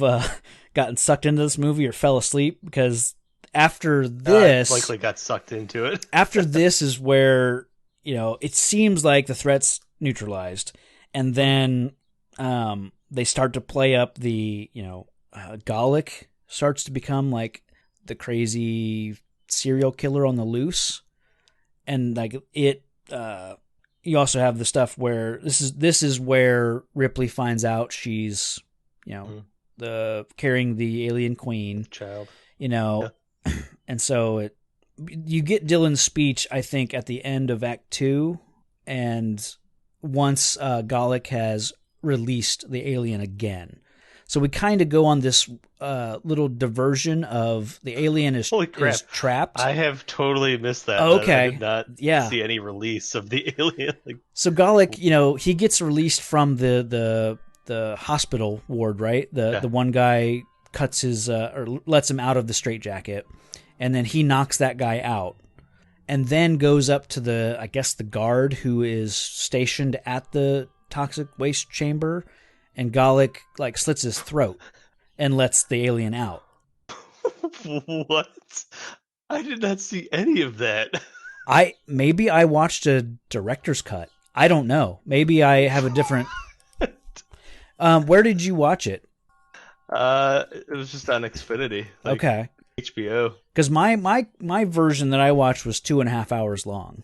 gotten sucked into this movie or fell asleep, because after this, I likely got sucked into it. After this is where it seems like the threat's neutralized, and then they start to play up the Gallic starts to become like the crazy serial killer on the loose, and like it. You also have the stuff where this is where Ripley finds out she's the carrying the alien queen child, and so you get Dylan's speech, I think, at the end of Act 2, and once Gallic has released the alien again. So we kind of go on this little diversion of the alien is trapped. I have totally missed that. Okay. I did not see any release of the alien. So Gallic, he gets released from the the hospital ward, right? The one guy cuts his or lets him out of the straitjacket, and then he knocks that guy out, and then goes up to the guard who is stationed at the toxic waste chamber, and Galek like slits his throat and lets the alien out. What? I did not see any of that. Maybe I watched a director's cut. I don't know. Maybe I have a different. Where did you watch it? It was just on Xfinity. Okay. HBO. Because my version that I watched was 2.5 hours long.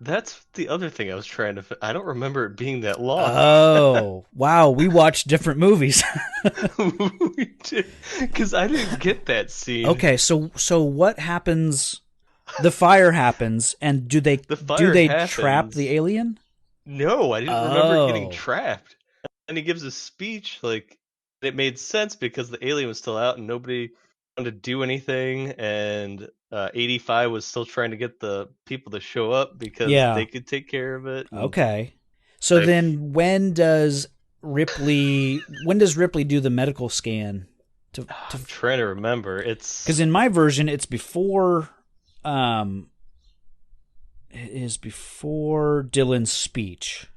That's the other thing I was trying to. I don't remember it being that long. Oh, wow. We watched different movies. We did, because I didn't get that scene. Okay, so what happens? The fire happens, and do they trap the alien? No, I didn't remember getting trapped. And he gives a speech like it made sense because the alien was still out and nobody wanted to do anything, and 85 was still trying to get the people to show up because they could take care of it. Okay. So then when does Ripley do the medical scan? I'm trying to remember. It's because in my version it's before it is before Dylan's speech.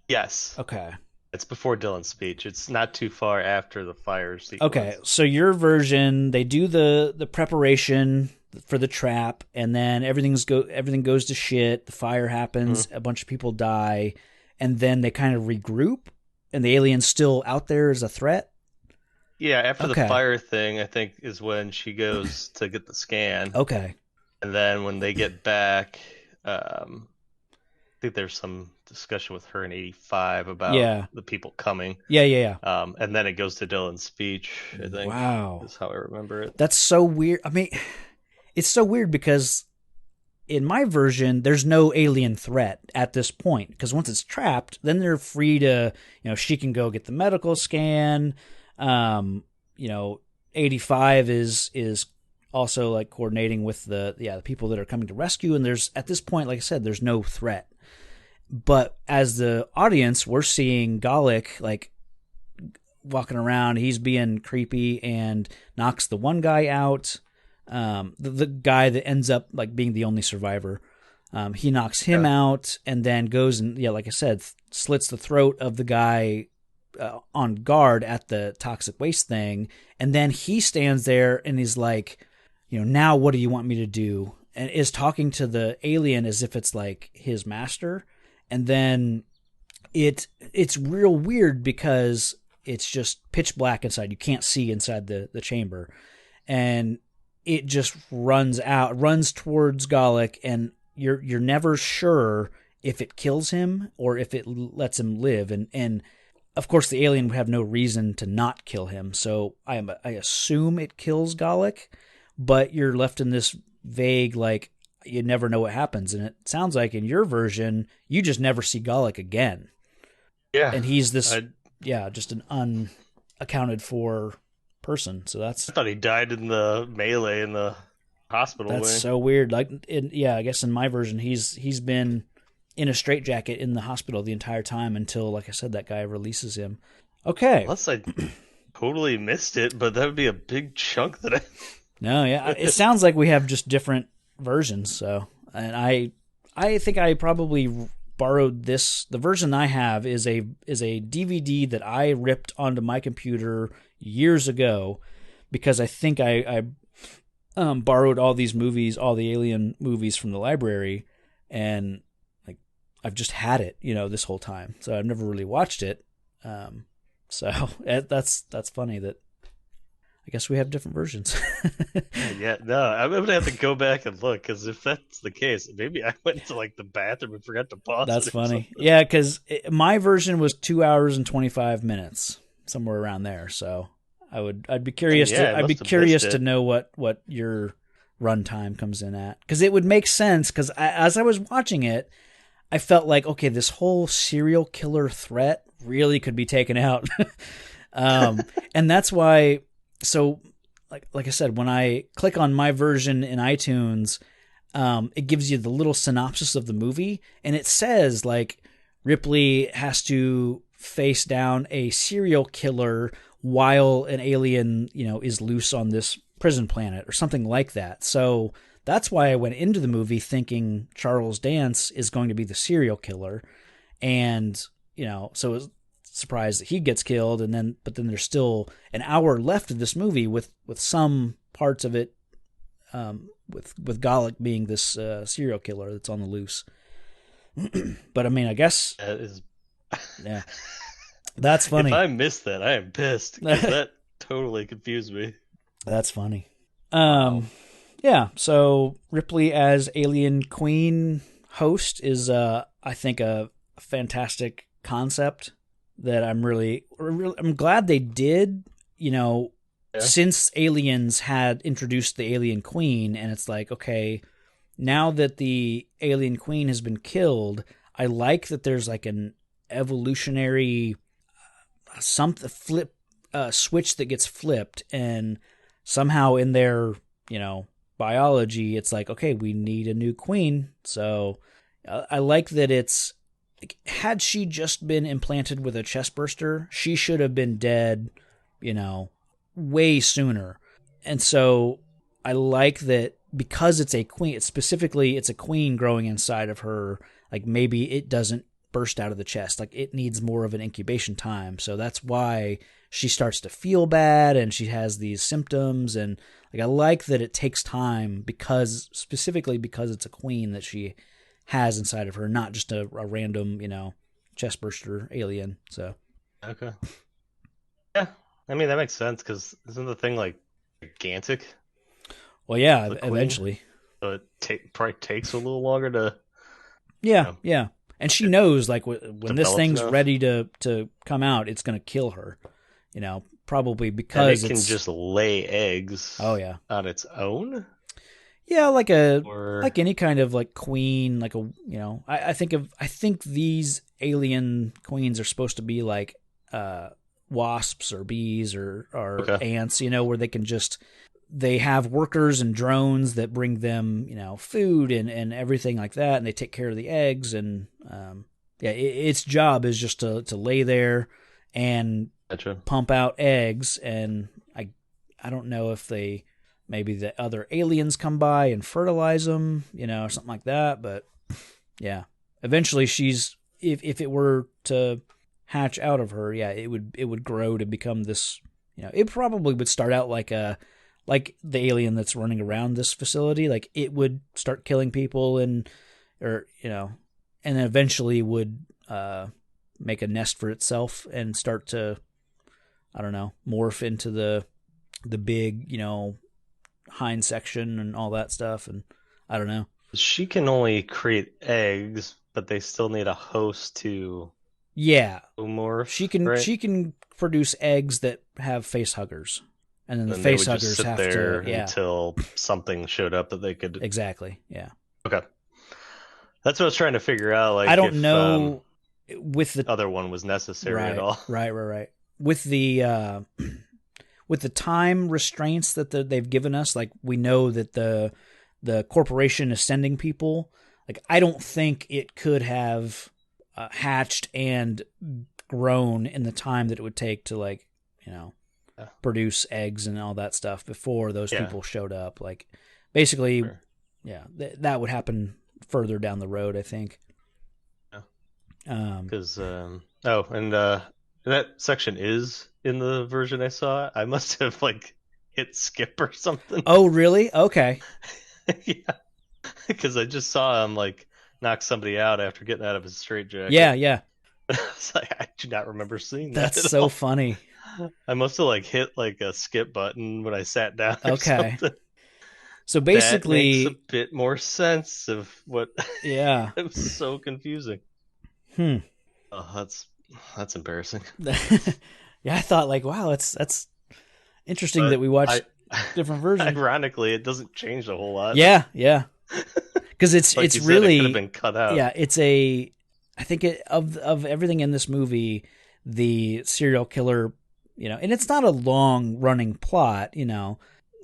Yes. Okay. It's before Dylan's speech. It's not too far after the fire sequence. Okay, so your version, they do the preparation for the trap, and then everything goes to shit. The fire happens, a bunch of people die, and then they kind of regroup, and the alien's still out there as a threat. Yeah, after the fire thing, I think is when she goes to get the scan. Okay, and then when they get back, I think there's some discussion with her in 85 about the people coming. Yeah. And then it goes to Dylan's speech, I think. Wow. Is how I remember it. That's so weird. I mean, it's so weird because in my version, there's no alien threat at this point. Because once it's trapped, then they're free to, she can go get the medical scan. 85 is also like coordinating with the people that are coming to rescue. And there's, at this point, like I said, there's no threat. But as the audience, we're seeing Galek like walking around. He's being creepy and knocks the one guy out. The guy that ends up like being the only survivor. He knocks him out and then goes and like I said, slits the throat of the guy on guard at the toxic waste thing. And then he stands there and is like, now what do you want me to do? And is talking to the alien as if it's like his master. And then it's real weird because it's just pitch black inside. You can't see inside the chamber. And it just runs towards Galek, and you're never sure if it kills him or if it lets him live. And of course the alien would have no reason to not kill him. So I assume it kills Galek, but you're left in this vague, like, you never know what happens. And it sounds like in your version, you just never see Galek again. Yeah. And he's this, just an unaccounted for person. So I thought he died in the melee in the hospital. That's so weird. Like, I guess in my version, he's been in a straitjacket in the hospital the entire time until, like I said, that guy releases him. Okay. Unless I totally missed it, but that would be a big chunk that I... No, yeah. It sounds like we have just different versions. So, and I think I probably borrowed this. The version I have is a DVD that I ripped onto my computer years ago because I think I borrowed all these movies, all the Alien movies from the library, and like I've just had it, this whole time. So I've never really watched it. So that's funny that I guess we have different versions. Yeah, no, I'm going to have to go back and look, because if that's the case, maybe I went to like the bathroom and forgot to pause. That's funny. Yeah, because my version was 2 hours and 25 minutes, somewhere around there. So I'd be curious. I'd be curious to know what your runtime comes in at, because it would make sense. Because as I was watching it, I felt like, okay, this whole serial killer threat really could be taken out, and that's why. So, like I said, when I click on my version in iTunes, it gives you the little synopsis of the movie, and it says like Ripley has to face down a serial killer while an alien, is loose on this prison planet or something like that. So that's why I went into the movie thinking Charles Dance is going to be the serial killer. And, so I was surprised that he gets killed. But then there's still an hour left of this movie with some parts of it, with Gallic being this serial killer that's on the loose. But I mean, I guess That is... yeah, that's funny. If I missed that, I am pissed, because that totally confused me. That's funny. Yeah. So Ripley as Alien Queen host is, I think, a fantastic concept that I'm glad they did. Since Aliens had introduced the Alien Queen, and it's like, okay, now that the Alien Queen has been killed, I like that there's like an evolutionary switch that gets flipped, and somehow in their biology, it's like, okay, we need a new queen. So I like that it's like, had she just been implanted with a chest burster, she should have been dead, way sooner. And so I like that because it's a queen, it's a queen growing inside of her. Like maybe it doesn't burst out of the chest. Like it needs more of an incubation time. So that's why she starts to feel bad and she has these symptoms. And like I like that it takes time specifically because it's a queen that she has inside of her, not just a random, chest burster alien. So okay, yeah, I mean that makes sense, because isn't the thing like gigantic? Well, yeah, eventually. So it probably takes a little longer to. Yeah, yeah. And she knows, like, when this thing's enough. ready to come out, it's going to kill her. Probably because and it can just lay eggs. Oh yeah, on its own. Yeah, like any kind of like queen, like I think these alien queens are supposed to be like wasps or bees or okay. ants, where they have workers and drones that bring them, food and everything like that, and they take care of the eggs. And its job is just to lay there and Gotcha. pump out eggs. And I don't know if maybe the other aliens come by and fertilize them, or something like that. But yeah, eventually if it were to hatch out of her, yeah, it would grow to become this. It probably would start out like the alien that's running around this facility. Like it would start killing people and then eventually would make a nest for itself and start to, I don't know, morph into the big, hind section and all that stuff. And I don't know. She can only create eggs, but they still need a host to. Yeah, morph. She can produce eggs that have face huggers. And then the face huggers have to until something showed up that they could. Exactly. Yeah. Okay. That's what I was trying to figure out. Like, I don't know with the other one was necessary at all. Right. With the time restraints that they've given us, like we know that the corporation is sending people. Like I don't think it could have hatched and grown in the time that it would take to produce eggs and all that stuff before those people showed up. Like basically, sure. Yeah, that would happen further down the road, I think. Because that section is in the version I saw. I must have hit skip or something. Oh, really? Okay. Yeah, because I just saw him knock somebody out after getting out of his straitjacket. Yeah. I was like, I do not remember seeing that. That's so funny. I must have hit a skip button when I sat down. Or okay. Something. So basically, that makes a bit more sense of what. Yeah. It was so confusing. Oh, that's embarrassing. Yeah, I thought wow, that's interesting that we watched different versions. Ironically, it doesn't change a whole lot. Yeah. Because it's really it could have been cut out. Yeah, I think of everything in this movie, the serial killer, and it's not a long running plot,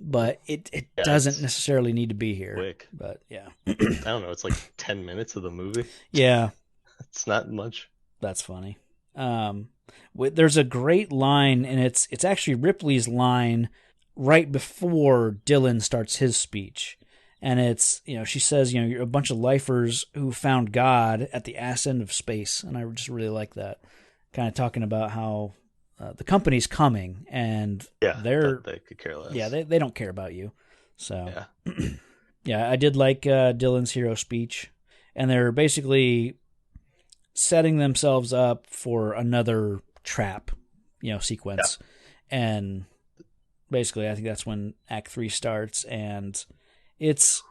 but it doesn't necessarily need to be here. Quick. But yeah. I don't know, it's 10 minutes of the movie. Yeah. It's not much. That's funny. There's a great line, and it's actually Ripley's line right before Dylan starts his speech. And it's, she says, you're a bunch of lifers who found God at the ass end of space. And I just really like that. Kind of talking about how the company's coming and they could care less. Yeah, they don't care about you. So, Yeah. yeah, I did like Dylan's hero speech. And they're basically setting themselves up for another trap, sequence. Yeah. And basically, I think that's when Act 3 starts. And it's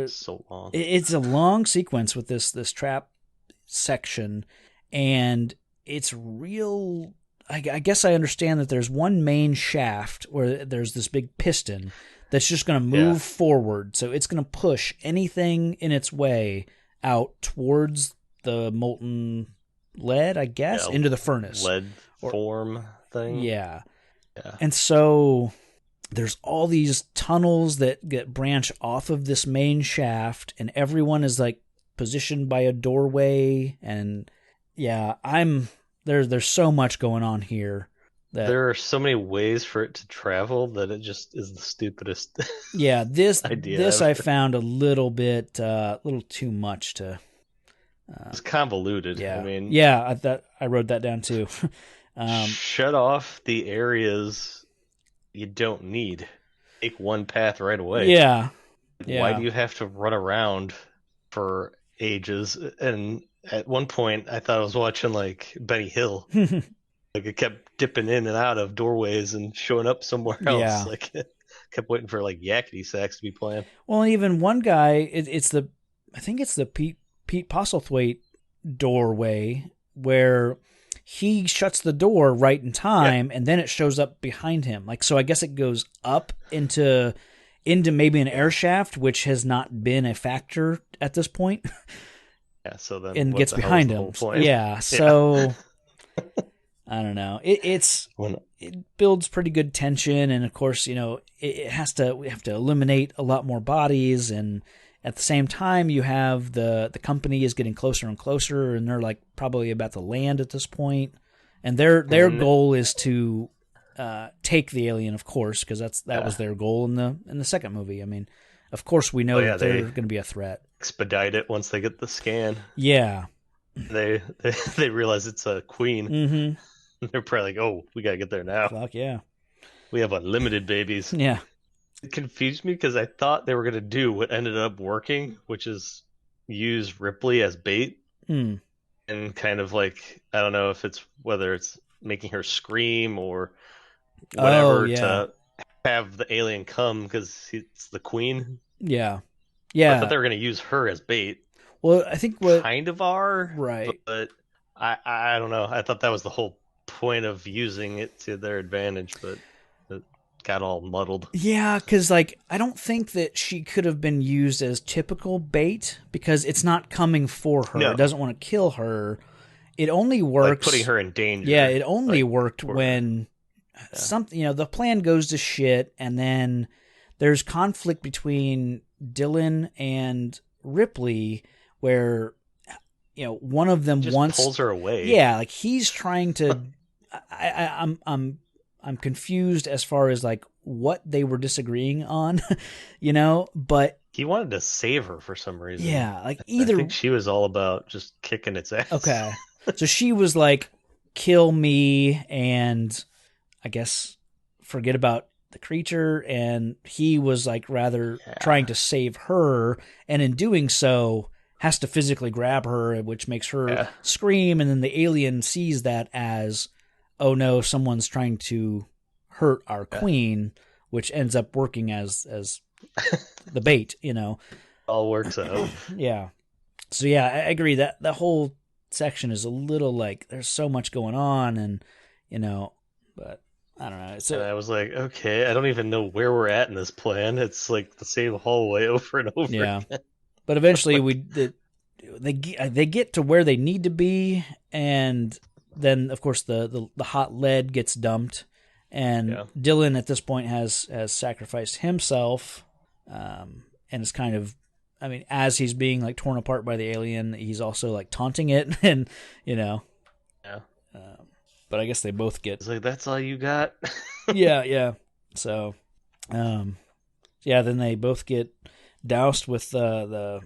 so long. It's a long sequence with this trap section, and it's real. I guess I understand that there's one main shaft where there's this big piston that's just going to move forward, so it's going to push anything in its way out towards the molten lead, I guess, into the furnace. Lead form thing. Yeah. Yeah. And so there's all these tunnels that get branch off of this main shaft, and everyone is like positioned by a doorway. And yeah, there's so much going on here. There are so many ways for it to travel that it just is the stupidest. Yeah, idea this ever. I found a little bit, little too much to. It's convoluted. Yeah, I mean, I wrote that down too. Shut off the areas you don't need. Take one path right away. Yeah. Why do you have to run around for ages? And at one point, I thought I was watching like Benny Hill. Like it kept dipping in and out of doorways and showing up somewhere else. Yeah. Like kept waiting for like yakety sax to be playing. Well, even one guy, I think it's the Pete Postlethwaite doorway where he shuts the door right in time, and then it shows up behind him. Like, so I guess it goes up into maybe an air shaft, which has not been a factor at this point. Yeah, so then and gets behind him. Yeah, so I don't know. It builds pretty good tension, and of course, we have to eliminate a lot more bodies, and at the same time, you have the company is getting closer and closer, and they're like probably about to land at this point, and their goal is to take the alien, of course, because that was their goal in the second movie. I mean, of course, we know that they're going to be a threat. Expedite it once they get the scan. Yeah, they realize it's a queen. Mm-hmm. They're probably like, "Oh, we gotta get there now." Fuck yeah, we have unlimited babies. Yeah. It confused me because I thought they were going to do what ended up working, which is use Ripley as bait. And kind of like, I don't know if whether it's making her scream or whatever to have the alien come because it's the queen. Yeah. I thought they were going to use her as bait. Well, I think kind of are. Right. But I don't know. I thought that was the whole point of using it to their advantage, but got all muddled. Yeah, because I don't think that she could have been used as typical bait because it's not coming for her. No. It doesn't want to kill her. It only works like putting her in danger. Yeah, it only worked when something, the plan goes to shit, and then there's conflict between Dylan and Ripley where one of them just pulls her away. Yeah, like he's trying to. I'm confused as far as like what they were disagreeing on, but he wanted to save her for some reason. Yeah, like either I think she was all about just kicking its ass. Okay. So she was like, kill me and I guess forget about the creature, and he was like rather trying to save her, and in doing so has to physically grab her, which makes her scream, and then the alien sees that as, oh no, someone's trying to hurt our queen, which ends up working as the bait, All works out. Yeah. So yeah, I agree that the whole section is a little like there's so much going on, and but I don't know. And I was like, okay, I don't even know where we're at in this plan. It's like the same hallway over and over again. But eventually they get to where they need to be, and then of course the hot lead gets dumped, and Dylan at this point has sacrificed himself, and is kind of, I mean, as he's being like torn apart by the alien, he's also like taunting it, and But I guess they both get It's like, that's all you got? yeah. So, then they both get doused with the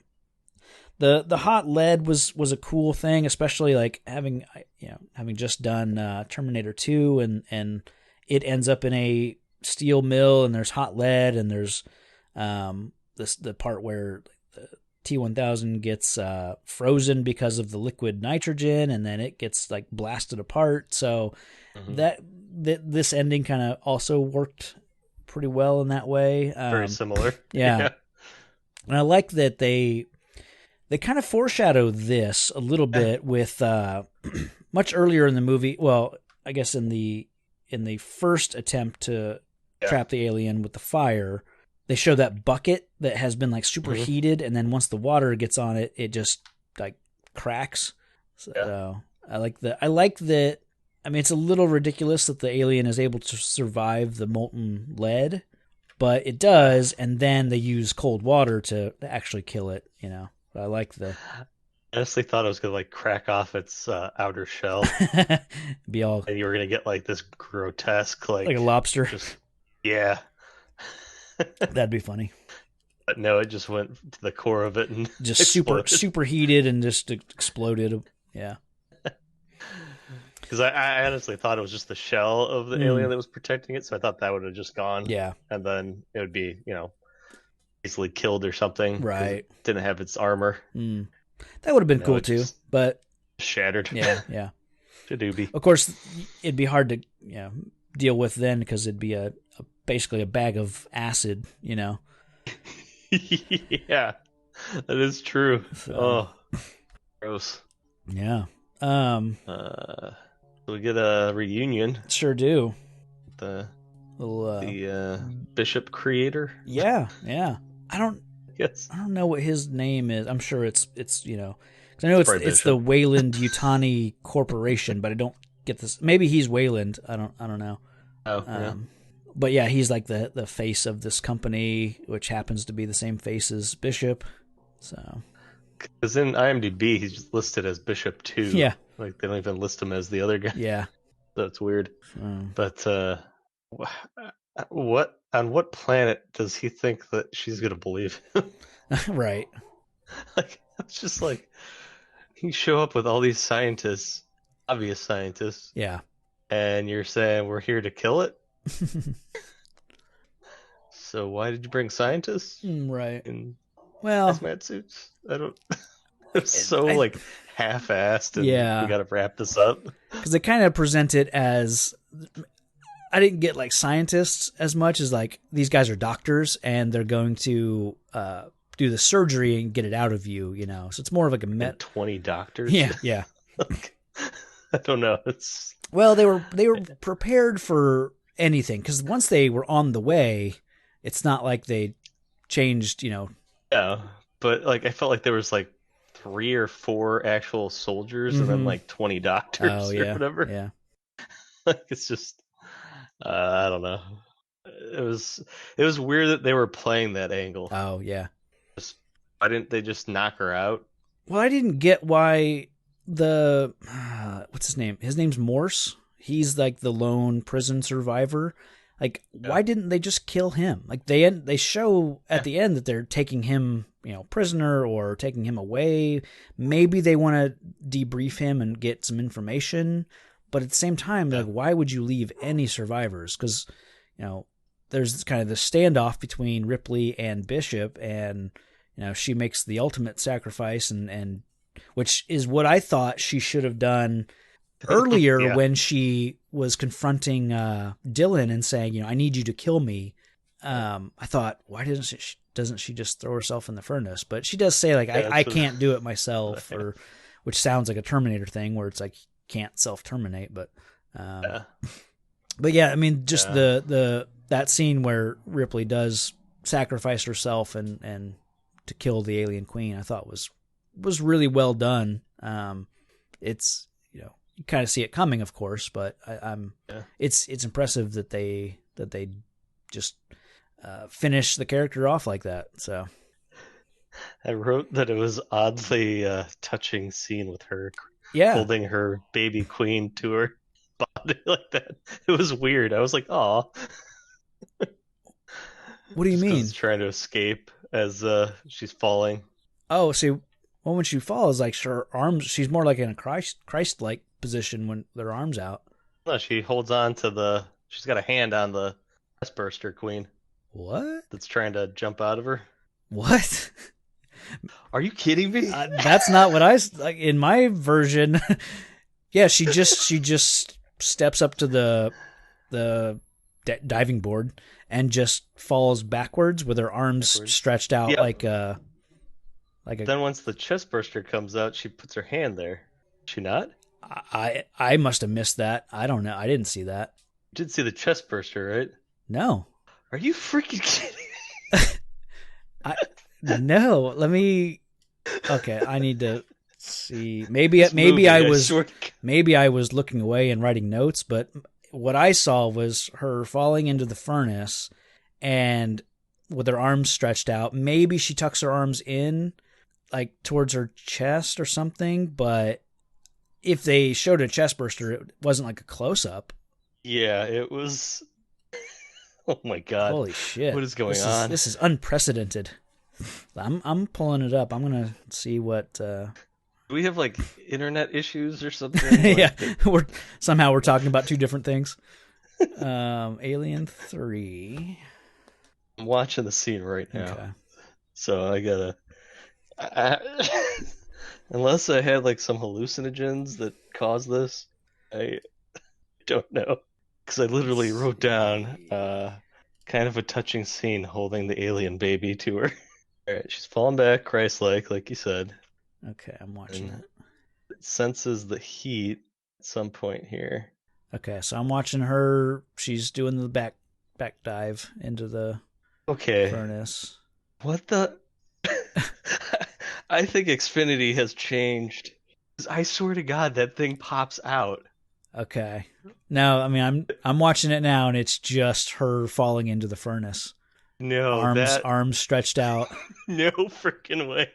hot lead was a cool thing, especially like having just done Terminator 2 and it ends up in a steel mill and there's hot lead and there's the part where the T-1000 gets frozen because of the liquid nitrogen and then it gets like blasted apart. So this ending kind of also worked pretty well in that way. Very similar. Yeah. And I like that they kind of foreshadow this a little bit with much earlier in the movie. Well, I guess in the first attempt to trap the alien with the fire, they show that bucket that has been like superheated, and then once the water gets on it, it just like cracks. So I like that. I mean, it's a little ridiculous that the alien is able to survive the molten lead, but it does, and then they use cold water to actually kill it. I like the. I honestly thought it was gonna like crack off its outer shell, be all, and you were gonna get like this grotesque, like a lobster. Just, yeah, that'd be funny. But no, it just went to the core of it and just super heated and just exploded. Yeah. Because I honestly thought it was just the shell of the alien that was protecting it, so I thought that would have just gone. Yeah. And then it would be, easily killed or something. Right. It didn't have its armor. That would have been cool too, but shattered. Yeah. Shadoobie. Of course, it'd be hard to deal with then because it'd be basically a bag of acid. Yeah, that is true. So, gross. Yeah. We get a reunion. Sure do. The little Bishop creator. Yeah. I don't know what his name is. I'm sure it's 'cause I know it's the Wayland-Yutani Corporation, but I don't get this. Maybe he's Wayland. I don't know. Oh, yeah. But yeah, he's like the face of this company, which happens to be the same face as Bishop. So, because in IMDb he's listed as Bishop 2. Yeah, like they don't even list him as the other guy. Yeah, that's weird. But on what planet does he think that she's gonna believe him? Right. Like it's just like you show up with all these scientists, obvious scientists. Yeah. And you're saying we're here to kill it? So why did you bring scientists? Right. In well, hazmat suits? I don't. It's so like half-assed. And yeah. We got to wrap this up because they kind of present it as. I didn't get like scientists as much as like these guys are doctors and they're going to do the surgery and get it out of you, So it's more of like a 20 doctors. Yeah. I don't know. Well, they were prepared for anything because once they were on the way, it's not like they changed, Yeah, but like I felt like there was like 3 or 4 actual soldiers and then like 20 doctors or whatever. Yeah. Like it's just I don't know. It was weird that they were playing that angle. Oh yeah. Why didn't they just knock her out? Well, I didn't get why the what's his name? His name's Morse. He's like the lone prison survivor. Like, why didn't they just kill him? Like they show at the end that they're taking him, prisoner or taking him away. Maybe they want to debrief him and get some information. But at the same time, like, why would you leave any survivors? Because, there's kind of the standoff between Ripley and Bishop, and she makes the ultimate sacrifice, and which is what I thought she should have done earlier when she was confronting Dylan and saying, I need you to kill me. I thought, why doesn't she just throw herself in the furnace? But she does say like, I can't do it myself, or which sounds like a Terminator thing where it's like can't self-terminate. But yeah, I mean, just that scene where Ripley does sacrifice herself and to kill the alien queen, I thought was really well done. It's you kind of see it coming, of course, but it's impressive that they just finish the character off like that. So I wrote that it was oddly touching scene with her Yeah. holding her baby queen to her body like that. It was weird. I was like, "Aw." What do you Just because mean? it's trying to escape as she's falling. Oh, see, well, when she falls, like her arms, she's more like in a Christ-like position when their arms out. No, she holds on to the. She's got a hand on the chestburster queen What? that's trying to jump out of her. What? Are you kidding me? That's not what like in my version. Yeah, she just steps up to the diving board and just falls backwards with her arms stretched out Yep. like a. Then once the chestburster comes out, she puts her hand there. She not? I must have missed that. I don't know. I didn't see that. You did see the chestburster, right? No. Are you freaking kidding? No. Let me. Okay, I need to see. Maybe I was looking away and writing notes, but what I saw was her falling into the furnace and with her arms stretched out. Maybe she tucks her arms in like towards her chest or something, but if they showed a chest burster, it wasn't like a close up. Yeah, it was. Oh my god! Holy shit! What is going on? This is unprecedented. I'm pulling it up. I'm gonna see what. Do we have like internet issues or something? Yeah, we're talking about two different things. Alien 3. I'm watching the scene right now, Okay. so I gotta. Unless I had like some hallucinogens that caused this, I don't know. Because I literally wrote down kind of a touching scene holding the alien baby to her. All right, she's falling back, Christ-like you said. Okay, I'm watching it. It senses the heat at some point here. Okay, so I'm watching her. She's doing the back dive into the furnace. What the? I think Xfinity has changed. I swear to God, that thing pops out. Okay. No, I mean I'm watching it now, and it's just her falling into the furnace. No, arms stretched out. No freaking way.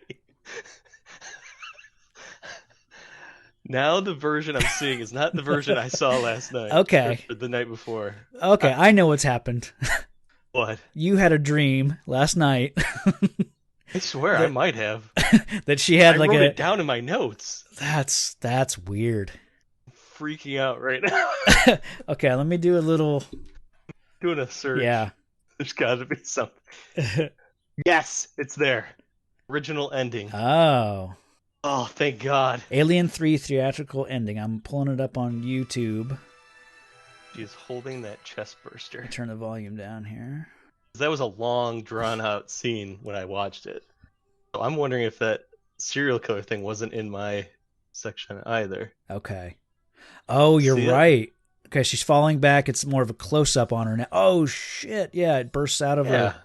Now the version I'm seeing is not the version I saw last night. Okay. Or the night before. Okay, I know what's happened. What? You had a dream last night. I swear I might have. That she had I wrote it down in my notes. That's weird. I'm freaking out right now. Okay, let me do a little. Doing a search. Yeah. There's got to be something. Yes, it's there. Original ending. Oh. Oh, thank God. Alien 3 theatrical ending. I'm pulling it up on YouTube. She's holding that chest burster. Turn the volume down here. That was a long, drawn-out scene when I watched it. So I'm wondering if that serial killer thing wasn't in my section either. Okay. Oh, you're right. Okay, she's falling back. It's more of a close-up on her now. Oh, shit. Yeah, it bursts out of her.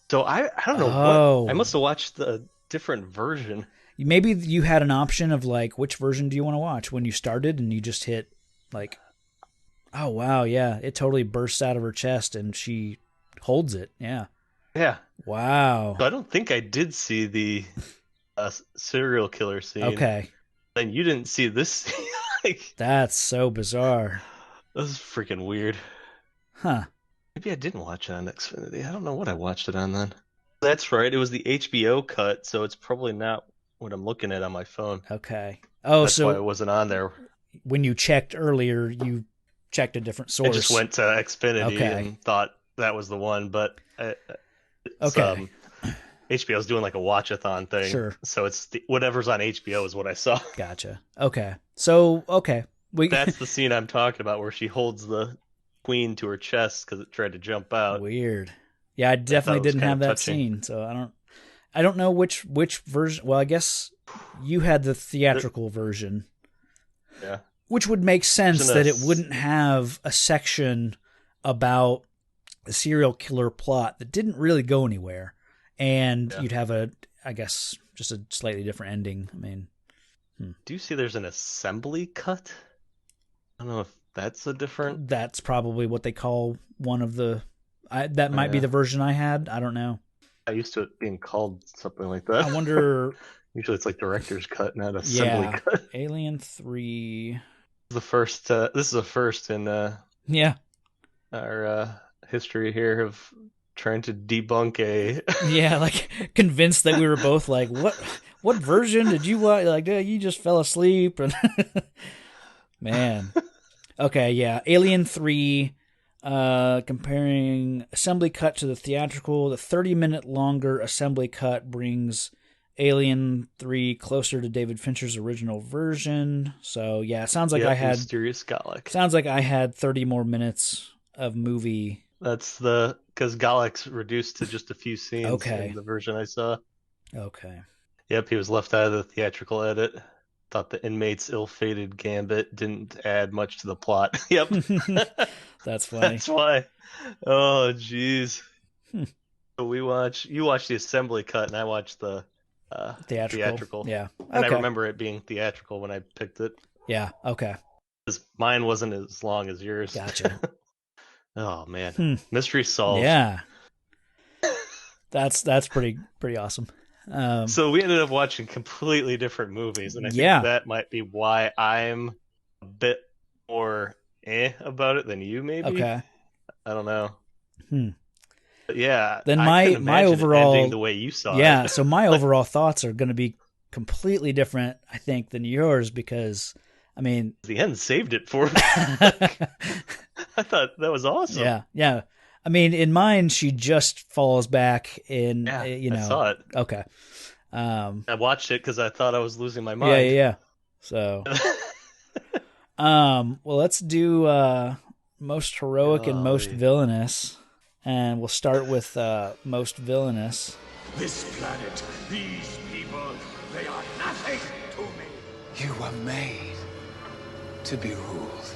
So I don't know what. I must have watched the different version. Maybe you had an option of like, which version do you want to watch when you started, and you just hit like, oh, wow, yeah. It totally bursts out of her chest, and she holds it. Yeah. Yeah. Wow. So I don't think I did see the serial killer scene. Okay. And you didn't see this scene. Like, that's so bizarre. This is freaking weird. Huh. Maybe I didn't watch it on Xfinity. I don't know what I watched it on then. That's right. It was the HBO cut, so it's probably not what I'm looking at on my phone. Okay. Oh, that's why it wasn't on there. When you checked earlier, you checked a different source. I just went to Xfinity and thought that was the one, but HBO's doing like a watch-a-thon thing. Sure. So it's whatever's on HBO is what I saw. Gotcha. Okay. So, okay. That's the scene I'm talking about where she holds the queen to her chest because it tried to jump out. Weird. Yeah, I definitely didn't have that touching scene, so I don't know which version. Well, I guess you had the theatrical version. Yeah. Which would make sense that it wouldn't have a section about a serial killer plot that didn't really go anywhere. And you'd have I guess, just a slightly different ending. I mean, Do you see there's an assembly cut? I don't know if that's a different... That's probably what they call one of the... that might be the version I had. I don't know. I used to it being called something like that. I wonder Usually it's like director's cut, not assembly Yeah, cut. Alien 3. This is a first in Yeah, our history here of trying to debunk a. yeah, like convinced that we were both like, what version did you watch? Like, you just fell asleep. And man. Okay, yeah. Alien 3, comparing assembly cut to the theatrical. The 30-minute longer assembly cut brings Alien 3 closer to David Fincher's original version. So, yeah, sounds like Mysterious Gallic. Sounds like I had 30 more minutes of movie. That's because Gallic's reduced to just a few scenes in the version I saw. Okay. Yep, he was left out of the theatrical edit. Thought the inmate's ill-fated gambit didn't add much to the plot. Yep. That's funny. That's why. Oh, jeez. So you watched the assembly cut, and I watched the theatrical. Yeah. And I remember it being theatrical when I picked it. Yeah, okay. Because mine wasn't as long as yours. Gotcha. Oh, man. Mystery solved. Yeah. That's pretty awesome. So we ended up watching completely different movies, and I think that might be why I'm a bit more about it than you, maybe. Okay. I don't know. But yeah. Then my overall ending the way you saw it. Yeah, so my overall thoughts are going to be completely different, I think, than yours because, I mean, the end saved it for me. I thought that was awesome. Yeah. I mean, in mine, she just falls back in, I saw it. Okay. I watched it because I thought I was losing my mind. Yeah. So, well, let's do most heroic and most villainous, and we'll start with most villainous. This planet, these people, they are nothing to me. You were made to be ruled.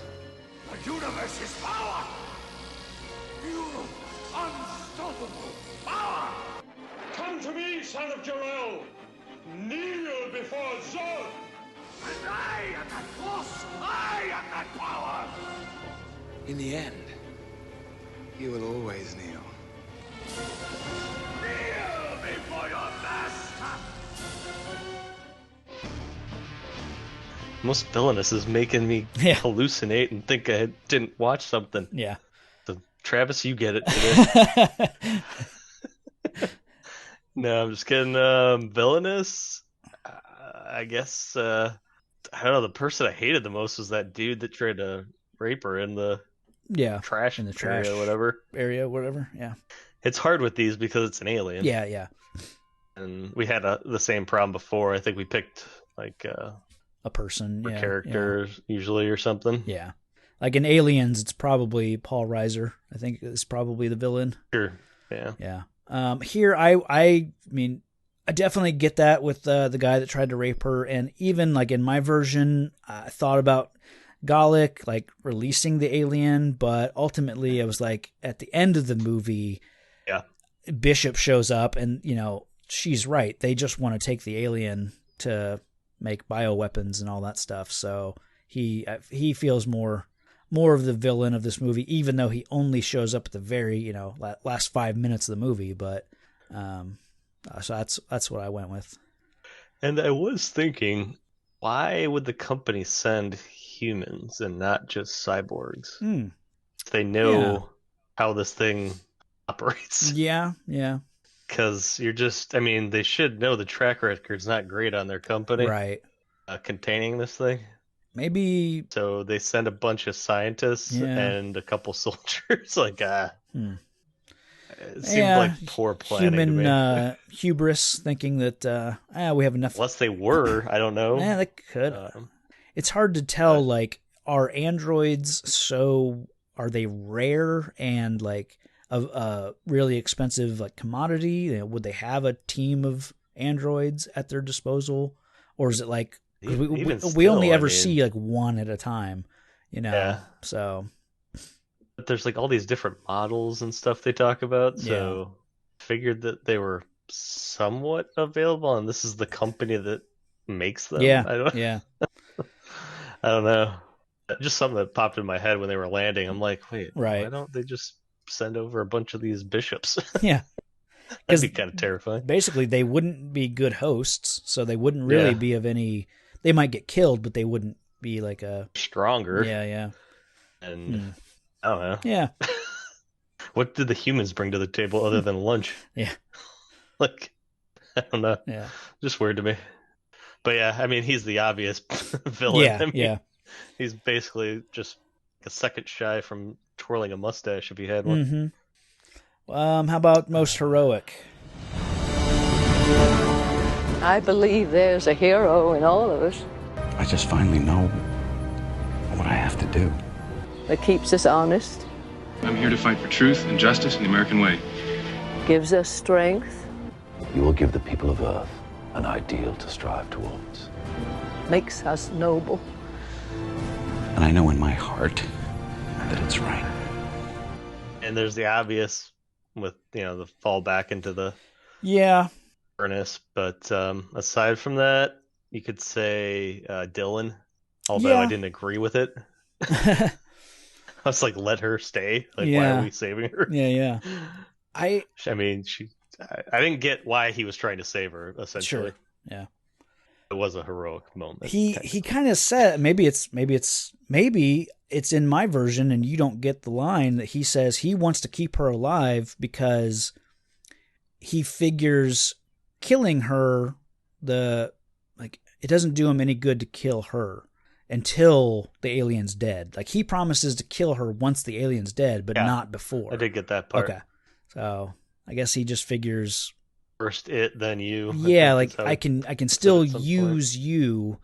The universe is power. You unstoppable power. Come to me, son of Jor-El. Kneel before Zod. And I am that force. I am that power. In the end, you will always kneel. Kneel before your master. Most villainous is making me hallucinate and think I didn't watch something. Yeah. So, Travis, you get it today. No, I'm just kidding. Villainous, I guess. I don't know. The person I hated the most was that dude that tried to rape her in the trash area, whatever. Yeah. It's hard with these because it's an alien. Yeah. And we had the same problem before. I think we picked like a person, a character usually or something. Yeah. Like in Aliens, it's probably Paul Reiser. I think is probably the villain. Sure. Yeah. Yeah. Here, I mean, I definitely get that with the guy that tried to rape her, and even like in my version, I thought about Gallic like releasing the alien, but ultimately, I was like at the end of the movie, Bishop shows up, and she's right. They just want to take the alien to make bioweapons and all that stuff. So he feels more of the villain of this movie, even though he only shows up at the very, last 5 minutes of the movie. But so that's what I went with. And I was thinking, why would the company send humans and not just cyborgs? If they know how this thing operates. Yeah. Because they should know the track record's not great on their company. Right. Containing this thing. Maybe. So they send a bunch of scientists and a couple soldiers. Like, it seemed like poor planning. Human hubris, thinking that we have enough. Unless they were, I don't know. They could. It's hard to tell. Like, are androids are they rare and like a really expensive like commodity? Would they have a team of androids at their disposal, or is it like? We only ever see like one at a time, so. But there's like all these different models and stuff they talk about, so figured that they were somewhat available, and this is the company that makes them. I don't know. Just something that popped in my head when they were landing. I'm like, wait, why don't they just send over a bunch of these bishops? Yeah. That'd be kind of terrifying. Basically, they wouldn't be good hosts, so they wouldn't really be of any. They might get killed, but they wouldn't be like a stronger. Yeah. And I don't know. Yeah. What did the humans bring to the table other than lunch? Yeah. Like, I don't know. Yeah. Just weird to me. But yeah, I mean, he's the obvious villain. Yeah. I mean, yeah. He's basically just a second shy from twirling a mustache if he had one. Mm-hmm. How about most heroic? I believe there's a hero in all of us I just finally know what I have to do. that keeps us honest, I'm here to fight for truth and justice in the American way. gives us strength, You will give the people of Earth an ideal to strive towards. makes us noble. And I know in my heart that it's right. And there's the obvious with, the fall back into the Yeah. furnace. But aside from that, you could say Dylan, although I Yeah. didn't agree with it. I was like, let her stay. Like, why Yeah. are we saving her? Yeah. I mean, I didn't get why he was trying to save her, essentially. Sure. Yeah. It was a heroic moment. He kind of said maybe it's in my version and you don't get the line that he says he wants to keep her alive because he figures killing her it doesn't do him any good to kill her until the alien's dead. Like he promises to kill her once the alien's dead, but not before. I did get that part. Okay. So I guess he just figures First it, then you. yeah, like I can still use you,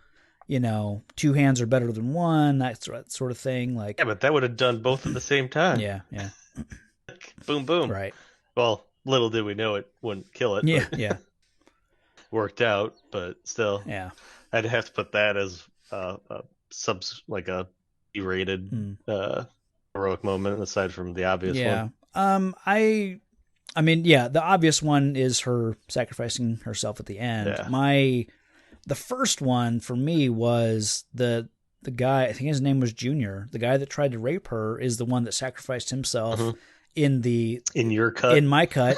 2 hands are better than one, that sort of thing. Like Yeah, but that would have done both at the same time. yeah. Like, boom, boom. Right. Well, little did we know it wouldn't kill it. Yeah, but yeah. Worked out, but still. Yeah. I'd have to put that as a E-rated heroic moment aside from the obvious one. I mean, yeah, the obvious one is her sacrificing herself at the end. Yeah. The first one for me was the guy, I think his name was Junior. The guy that tried to rape her is the one that sacrificed himself in your cut. In my cut,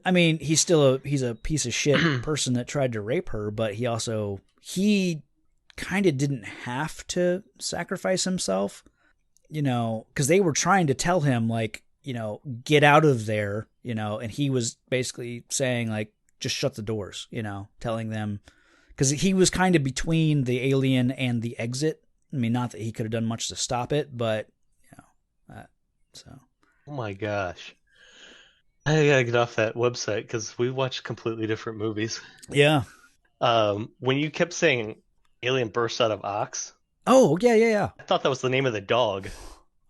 I mean, he's a piece of shit person that tried to rape her, but he kind of didn't have to sacrifice himself, because they were trying to tell him like, get out of there, and he was basically saying like, just shut the doors, telling them, because he was kind of between the alien and the exit. I mean, not that he could have done much to stop it, but, so. Oh my gosh. I gotta get off that website because we watched completely different movies. Yeah. When you kept saying alien bursts out of ox. Oh, yeah. I thought that was the name of the dog.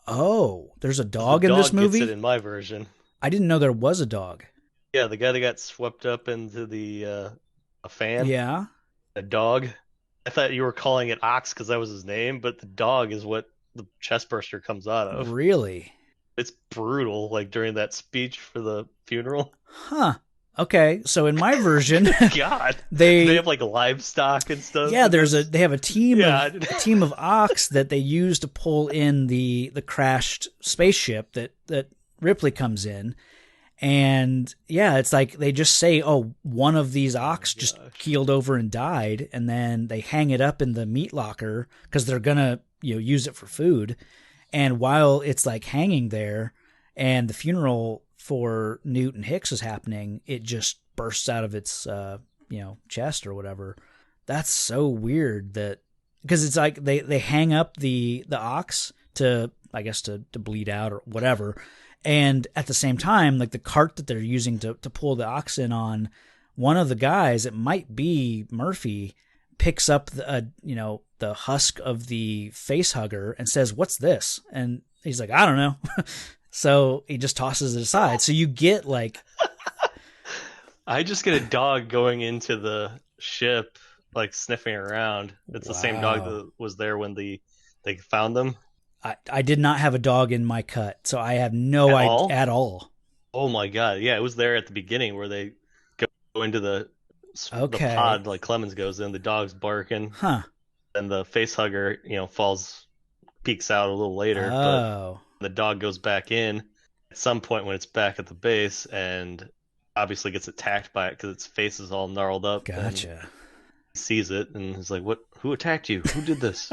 Oh, there's a dog in this movie? Gets it in my version. I didn't know there was a dog. Yeah, the guy that got swept up into the a fan. Yeah. A dog. I thought you were calling it ox because that was his name, but the dog is what the chest burster comes out of. Really? It's brutal, like during that speech for the funeral. Huh. Okay, so in my version, God, they have like livestock and stuff. Yeah, they have a team of ox that they use to pull in the crashed spaceship that Ripley comes in, and yeah, it's like they just say, "Oh, one of these ox just keeled over and died," and then they hang it up in the meat locker because they're gonna use it for food, and while it's like hanging there, and the funeral for Newt and Hicks is happening, it just bursts out of its chest or whatever. That's so weird because it's like they hang up the ox to, I guess, to bleed out or whatever, and at the same time, like the cart that they're using to pull the ox in on, one of the guys, it might be Murphy, picks up the husk of the face hugger and says, "What's this?" And he's like, "I don't know." So he just tosses it aside. So you get like... I just get a dog going into the ship, like sniffing around. It's the same dog that was there when they found them. I did not have a dog in my cut, so I have no idea at all. Oh my God. Yeah, it was there at the beginning where they go into the pod, like Clemens goes in, the dog's barking. Huh. And the face hugger, peeks out a little later. Oh. But the dog goes back in at some point when it's back at the base, and obviously gets attacked by it because its face is all gnarled up. Gotcha. He sees it and is like, "What? Who attacked you? Who did this?"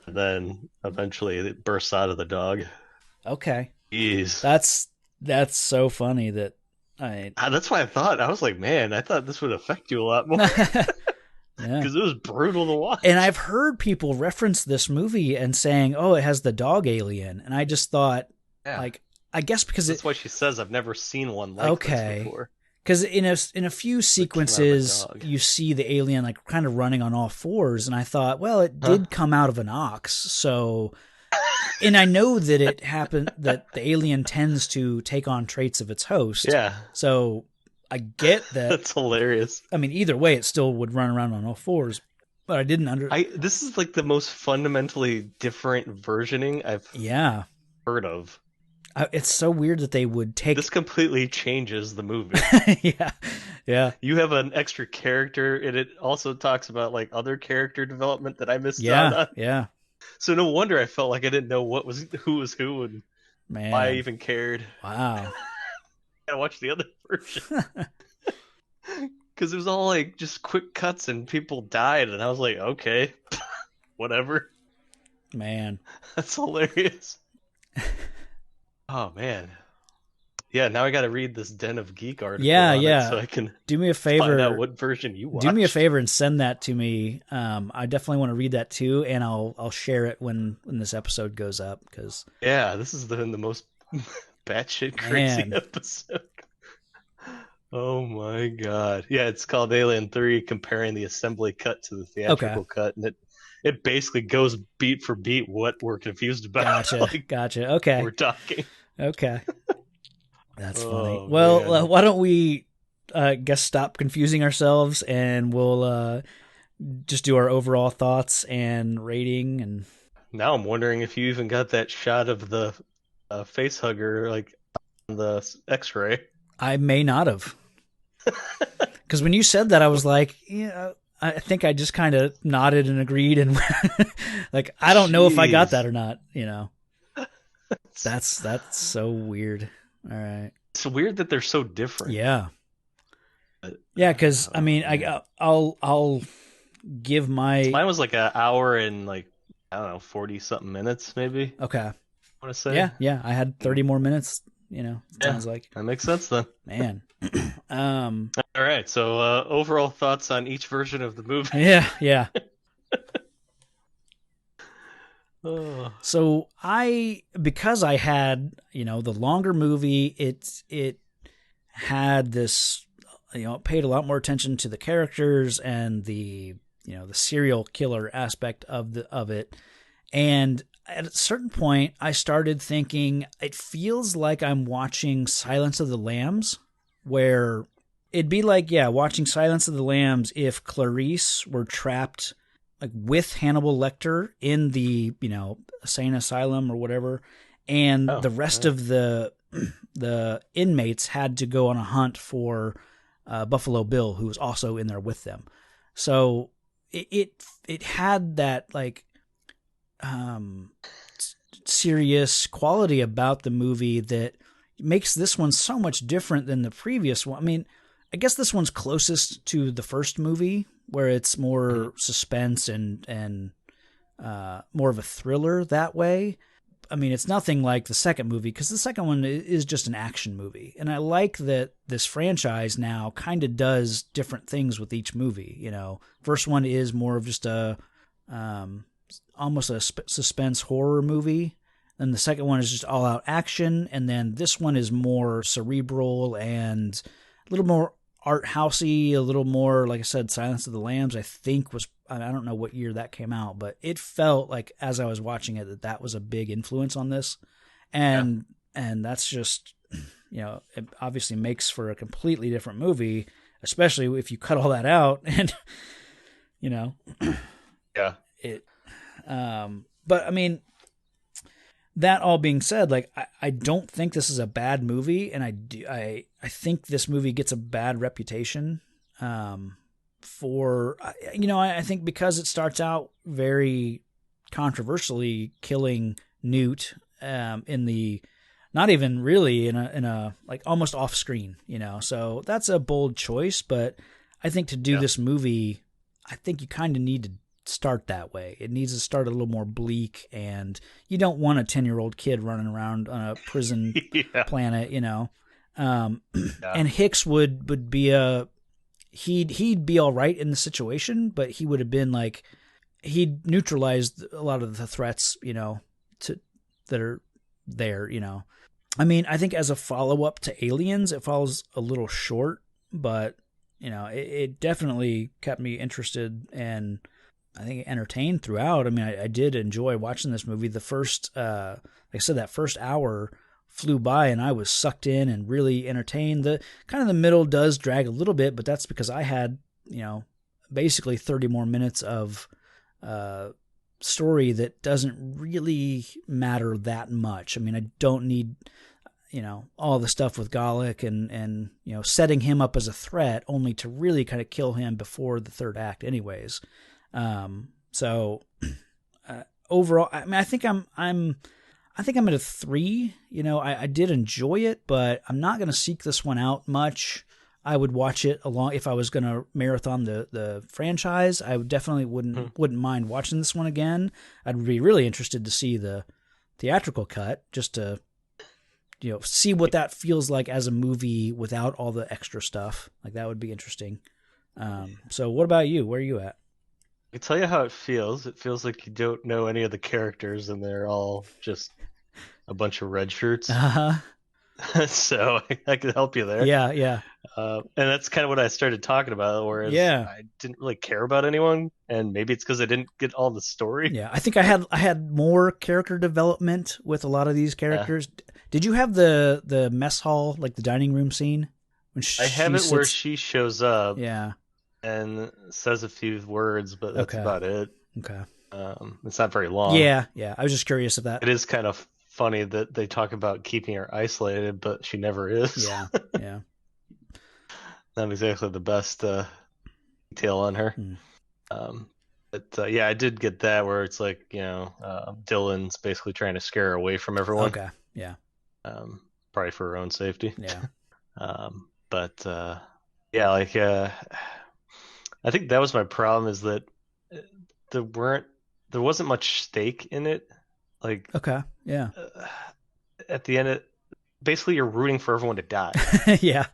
And then eventually it bursts out of the dog. Okay. Jeez. That's so funny that That's why I was like, man, I thought this would affect you a lot more. Because it was brutal to watch. And I've heard people reference this movie and saying, "Oh, it has the dog alien," and I just thought, like, I guess because that's why she says I've never seen one like this before. Because in a few sequences you see the alien like kind of running on all fours, and I thought, well, it did come out of an ox, so. And I know that it happened that the alien tends to take on traits of its host. Yeah. So I get that. That's hilarious. I mean, either way, it still would run around on all fours. But I didn't This is like the most fundamentally different versioning I've heard of. It's so weird that they would take... This completely changes the movie. Yeah. You have an extra character, and it also talks about like other character development that I missed out on. Yeah. So no wonder I felt like I didn't know who was who and why I even cared. Wow. I watched the other version. Because it was all like just quick cuts and people died, and I was like, okay, whatever. Man. That's hilarious. Oh, man. Yeah, now I got to read this Den of Geek article. Yeah. So I can do me a favor. Find out what version you watched. Do me a favor and send that to me. I definitely want to read that too, and I'll share it when this episode goes up. Cause this is the most batshit crazy episode. Oh my god! Yeah, it's called Alien3, comparing the assembly cut to the theatrical cut, and it basically goes beat for beat what we're confused about. Gotcha. Okay, we're talking. Okay. That's funny. Well, why don't we guess stop confusing ourselves, and we'll just do our overall thoughts and rating. And now I'm wondering if you even got that shot of the face hugger like on the X-ray. I may not have, because when you said that, I was like, I think I just kind of nodded and agreed, and like I don't know if I got that or not. That's so weird. All right. It's weird that they're so different. Yeah. Yeah, because I mean, I'll give mine was like an hour and like I don't know 40 something minutes maybe. Okay. I want to say. Yeah. I had 30 more minutes. Sounds like that makes sense then. Man. All right. So overall thoughts on each version of the movie. Yeah. So because I had, the longer movie, it had this, it paid a lot more attention to the characters and the serial killer aspect of it. And at a certain point, I started thinking it feels like I'm watching Silence of the Lambs, where it'd be like, watching Silence of the Lambs if Clarice were trapped like with Hannibal Lecter in the, insane asylum or whatever. And the rest of the inmates had to go on a hunt for Buffalo Bill, who was also in there with them. So it had that like serious quality about the movie that makes this one so much different than the previous one. I mean, I guess this one's closest to the first movie, where it's more suspense and more of a thriller that way. I mean, it's nothing like the second movie, because the second one is just an action movie. And I like that this franchise now kind of does different things with each movie. First one is more of just a almost a suspense horror movie. And the second one is just all out action. And then this one is more cerebral and a little more art housey, a little more, like I said, Silence of the Lambs, I think I don't know what year that came out, but it felt like as I was watching it that was a big influence on this. And that's just, it obviously makes for a completely different movie, especially if you cut all that out and, but I mean, that all being said, like I don't think this is a bad movie, and I think this movie gets a bad reputation for I think because it starts out very controversially killing Newt in the not even really in a like almost off screen, So that's a bold choice, but I think to do this movie, I think you kind of need to start that way. It needs to start a little more bleak, and you don't want a 10-year-old kid running around on a prison planet, And Hicks would be he'd be all right in the situation, but he would have been like, he'd neutralized a lot of the threats, that are there, I mean, I think as a follow-up to Aliens, it falls a little short, but it definitely kept me interested and I think entertained throughout. I mean, I did enjoy watching this movie. The first, like I said, that first hour flew by and I was sucked in and really entertained. The kind of the middle does drag a little bit, but that's because I had, basically 30 more minutes of story that doesn't really matter that much. I mean, I don't need, all the stuff with Gallic and setting him up as a threat only to really kind of kill him before the third act anyways. So overall, I mean, I think I'm at a 3. I did enjoy it, but I'm not going to seek this one out much. I would watch it along if I was going to marathon the franchise. I definitely wouldn't mind watching this one again. I'd be really interested to see the theatrical cut just to see what that feels like as a movie without all the extra stuff. Like that would be interesting. So what about you? Where are you at? I can tell you how it feels. It feels like you don't know any of the characters and they're all just a bunch of red shirts. So I can help you there. Yeah. And that's kind of what I started talking about, whereas I didn't really care about anyone, and maybe it's because I didn't get all the story. Yeah, I think I had more character development with a lot of these characters. Yeah. Did you have the mess hall, like the dining room scene? When I have it where she shows up. Yeah. And says a few words, but that's about it. Okay. It's not very long. Yeah. I was just curious of that. It is kind of funny that they talk about keeping her isolated, but she never is. Yeah. Not exactly the best detail on her. But I did get that where it's like, Dylan's basically trying to scare her away from everyone. Okay. Yeah. Probably for her own safety. Yeah. I think that was my problem, is that there wasn't much stake in it. Like, okay, yeah. At the end, basically you're rooting for everyone to die. Yeah.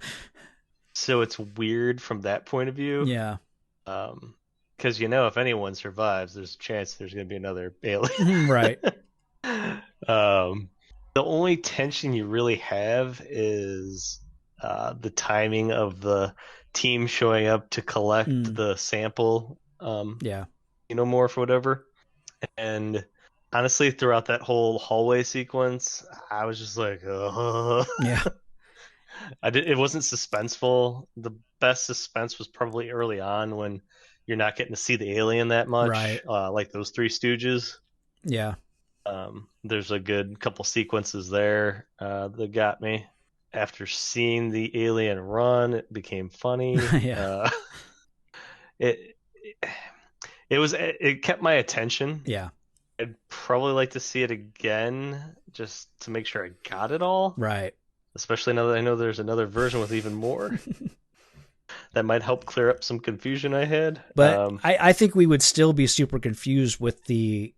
So it's weird from that point of view. Yeah. Because if anyone survives, there's a chance there's going to be another alien. Right. The only tension you really have is the timing of the team showing up to collect the sample, more for whatever. And honestly, throughout that whole hallway sequence, I was just like, yeah. It wasn't suspenseful. The best suspense was probably early on when you're not getting to see the alien that much, right. Like those Three Stooges. Yeah. There's a good couple sequences there that got me. After seeing the alien run, it became funny. Yeah. It kept my attention. Yeah. I'd probably like to see it again just to make sure I got it all. Right. Especially now that I know there's another version with even more. That might help clear up some confusion I had. But I think we would still be super confused with the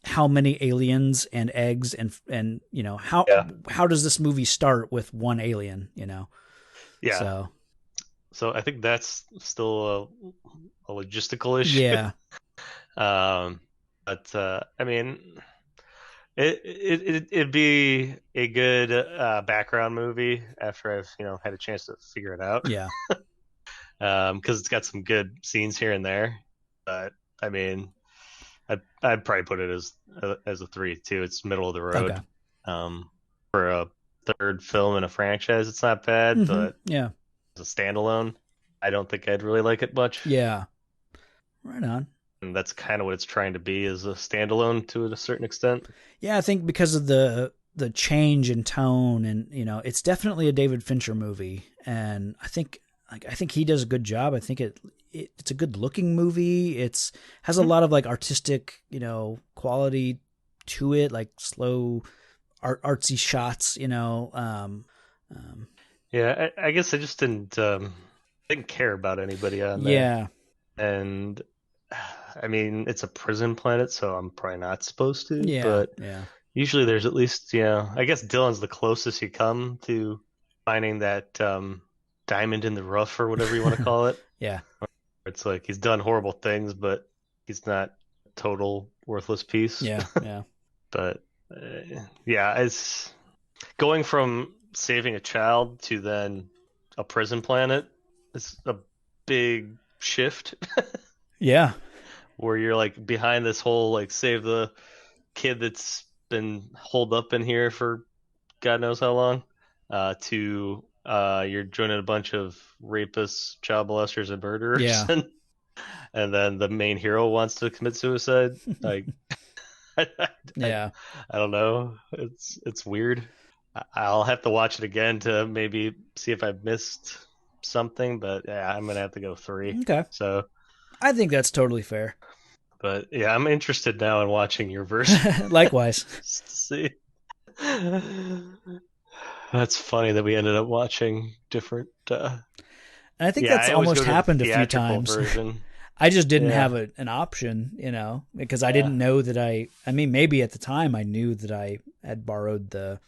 how many aliens and eggs and how does this movie start with one alien, Yeah. So I think that's still a logistical issue. Yeah. But I mean, it'd be a good background movie after I've had a chance to figure it out. Yeah. Because it's got some good scenes here and there. But I mean, I'd probably put it as a 3 too. It's middle of the road. Okay. For a third film in a franchise, it's not bad, but yeah, as a standalone, I don't think I'd really like it much. Yeah. Right on. And that's kind of what it's trying to be, is a standalone to a certain extent. Yeah, I think because of the change in tone, and it's definitely a David Fincher movie, and I think he does a good job. I think it's a good looking movie. It's has a lot of like artistic, quality to it, like slow artsy shots, Yeah, I guess I just didn't care about anybody on there. Yeah. And I mean, it's a prison planet, so I'm probably not supposed to. Yeah. But Yeah. usually there's at least, I guess Dylan's the closest you come to finding that diamond in the rough or whatever you want to call it. Yeah. It's like he's done horrible things, but he's not a total worthless piece. Yeah. Yeah. But yeah, it's going from saving a child to then a prison planet. It's a big shift. Yeah. Where you're like behind this whole like save the kid that's been holed up in here for God knows how long, to you're joining a bunch of rapists, child molesters, and murderers. Yeah. And then the main hero wants to commit suicide. Like, Yeah. I don't know. It's weird. I'll have to watch it again to maybe see if I've missed something, but yeah, I'm gonna have to go 3. Okay. So I think that's totally fair. But yeah, I'm interested now in watching your version. Likewise. Just to see. That's funny that we ended up watching different. And I think yeah, that's I always almost go to the happened a few theatrical times. version. I just didn't Yeah. have an option, because I didn't know that I mean, maybe at the time I knew that I had borrowed the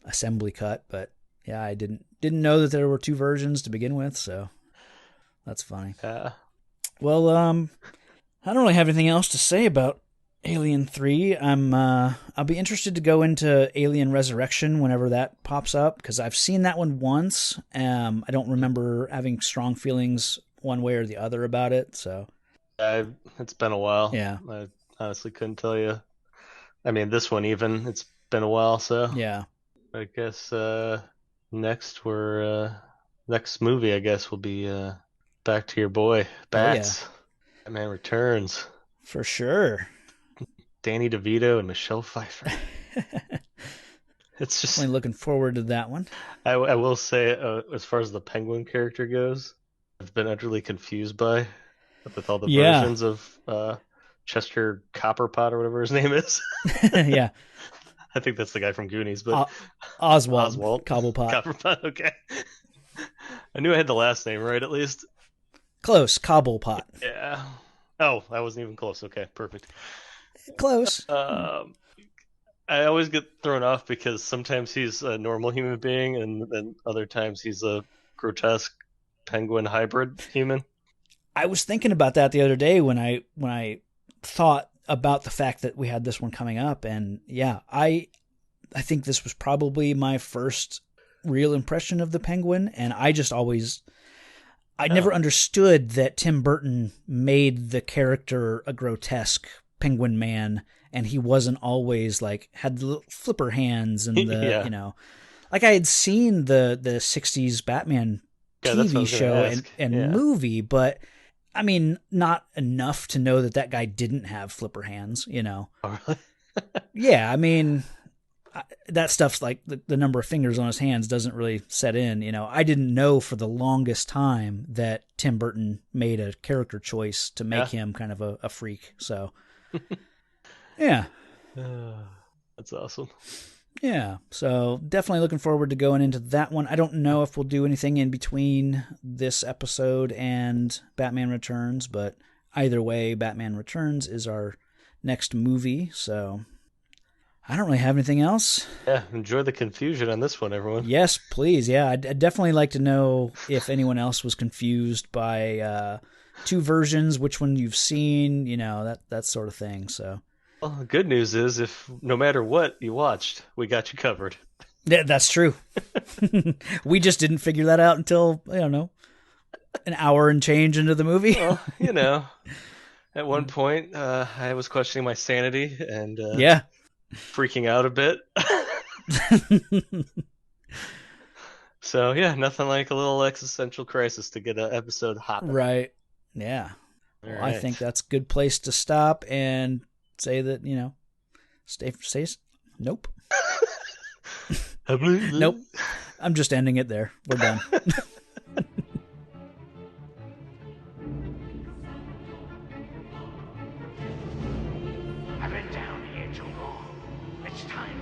assembly cut, but yeah, I didn't know that there were 2 versions to begin with, so that's funny. Yeah. Well, I don't really have anything else to say about Alien 3. I'll be interested to go into Alien Resurrection whenever that pops up, because I've seen that one once. I don't remember having strong feelings one way or the other about it, so. It's been a while. Yeah. I honestly couldn't tell you. I mean, this one even, it's been a while, so. Yeah. I guess next movie, I guess, will be Back to Your Boy, Bats. Oh, Batman Returns. For sure. Danny DeVito and Michelle Pfeiffer. It's just. Definitely looking forward to that one. I will say, as far as the Penguin character goes, I've been utterly confused with all the versions of Chester Copperpot or whatever his name is. Yeah. I think that's the guy from Goonies, but Oswald Cobblepot. Copperpot. Okay. I knew I had the last name right at least. Close. Cobblepot. Yeah. Oh, I wasn't even close. Okay, perfect. Close. I always get thrown off because sometimes he's a normal human being, and then other times he's a grotesque penguin hybrid human. I was thinking about that the other day when I thought about the fact that we had this one coming up, and yeah, I think this was probably my first real impression of the Penguin, and I just always never understood that Tim Burton made the character a grotesque penguin man, and he wasn't always like had the little flipper hands and the like I had seen the 60s Batman TV show and movie, but I mean, not enough to know that guy didn't have flipper hands, Oh, really? Yeah, I mean, that stuff's like the number of fingers on his hands doesn't really set in, I didn't know for the longest time that Tim Burton made a character choice to make him kind of a freak, so yeah. That's awesome. Yeah, so definitely looking forward to going into that one. I don't know if we'll do anything in between this episode and Batman Returns, but either way, Batman Returns is our next movie, so I don't really have anything else. Yeah, enjoy the confusion on this one, everyone. Yes, please. Yeah, I'd definitely like to know if anyone else was confused by 2 versions, which one you've seen, that sort of thing, so. Well, the good news is, if no matter what you watched, we got you covered. Yeah, that's true. We just didn't figure that out until, I don't know, an hour and change into the movie. Well, at one point, I was questioning my sanity and freaking out a bit. So, yeah, nothing like a little existential crisis to get an episode hopping. Right. Yeah. Well, I think that's a good place to stop and say that, nope. Nope. I'm just ending it there. We're done. I've been down here too long. It's time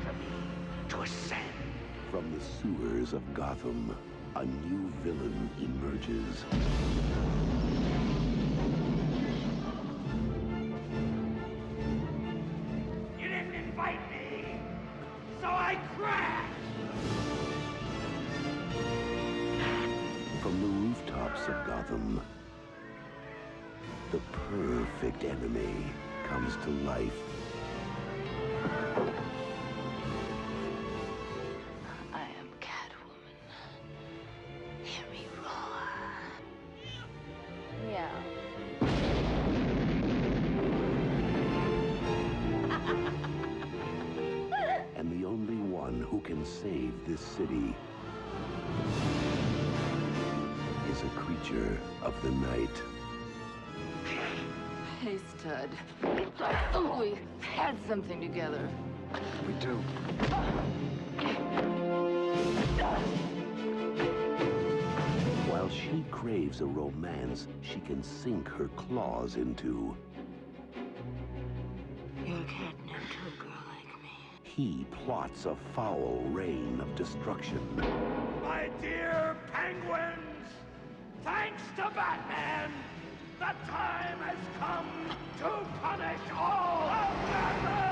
From the sewers of Gotham, a new villain emerges. You didn't invite me, so I crashed! From the rooftops of Gotham, the perfect enemy comes to life. I am Catwoman. Hear me roar. Yeah. And the only one who can save this city is a creature of the night. Hey, stud. I thought we had something together. We do. While she craves a romance she can sink her claws into, You're catnip to a girl like me. he plots a foul reign of destruction. My dear penguins, thanks to Batman, the time has come to punish all of Gotham!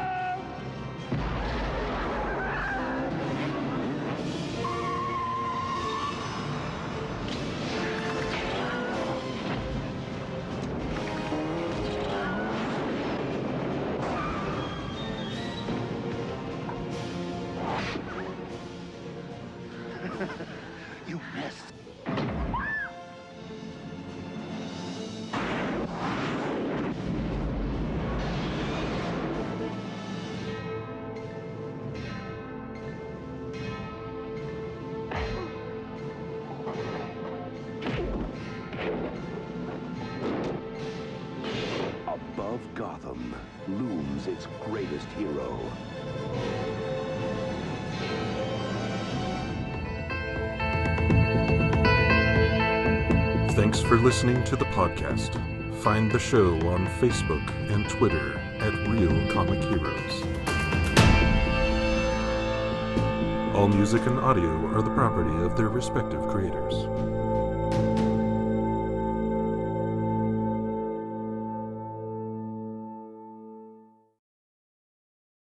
You missed. Above Gotham looms its greatest hero. Thanks for listening to the podcast. Find the show on Facebook and Twitter at Real Comic Heroes. All music and audio are the property of their respective creators.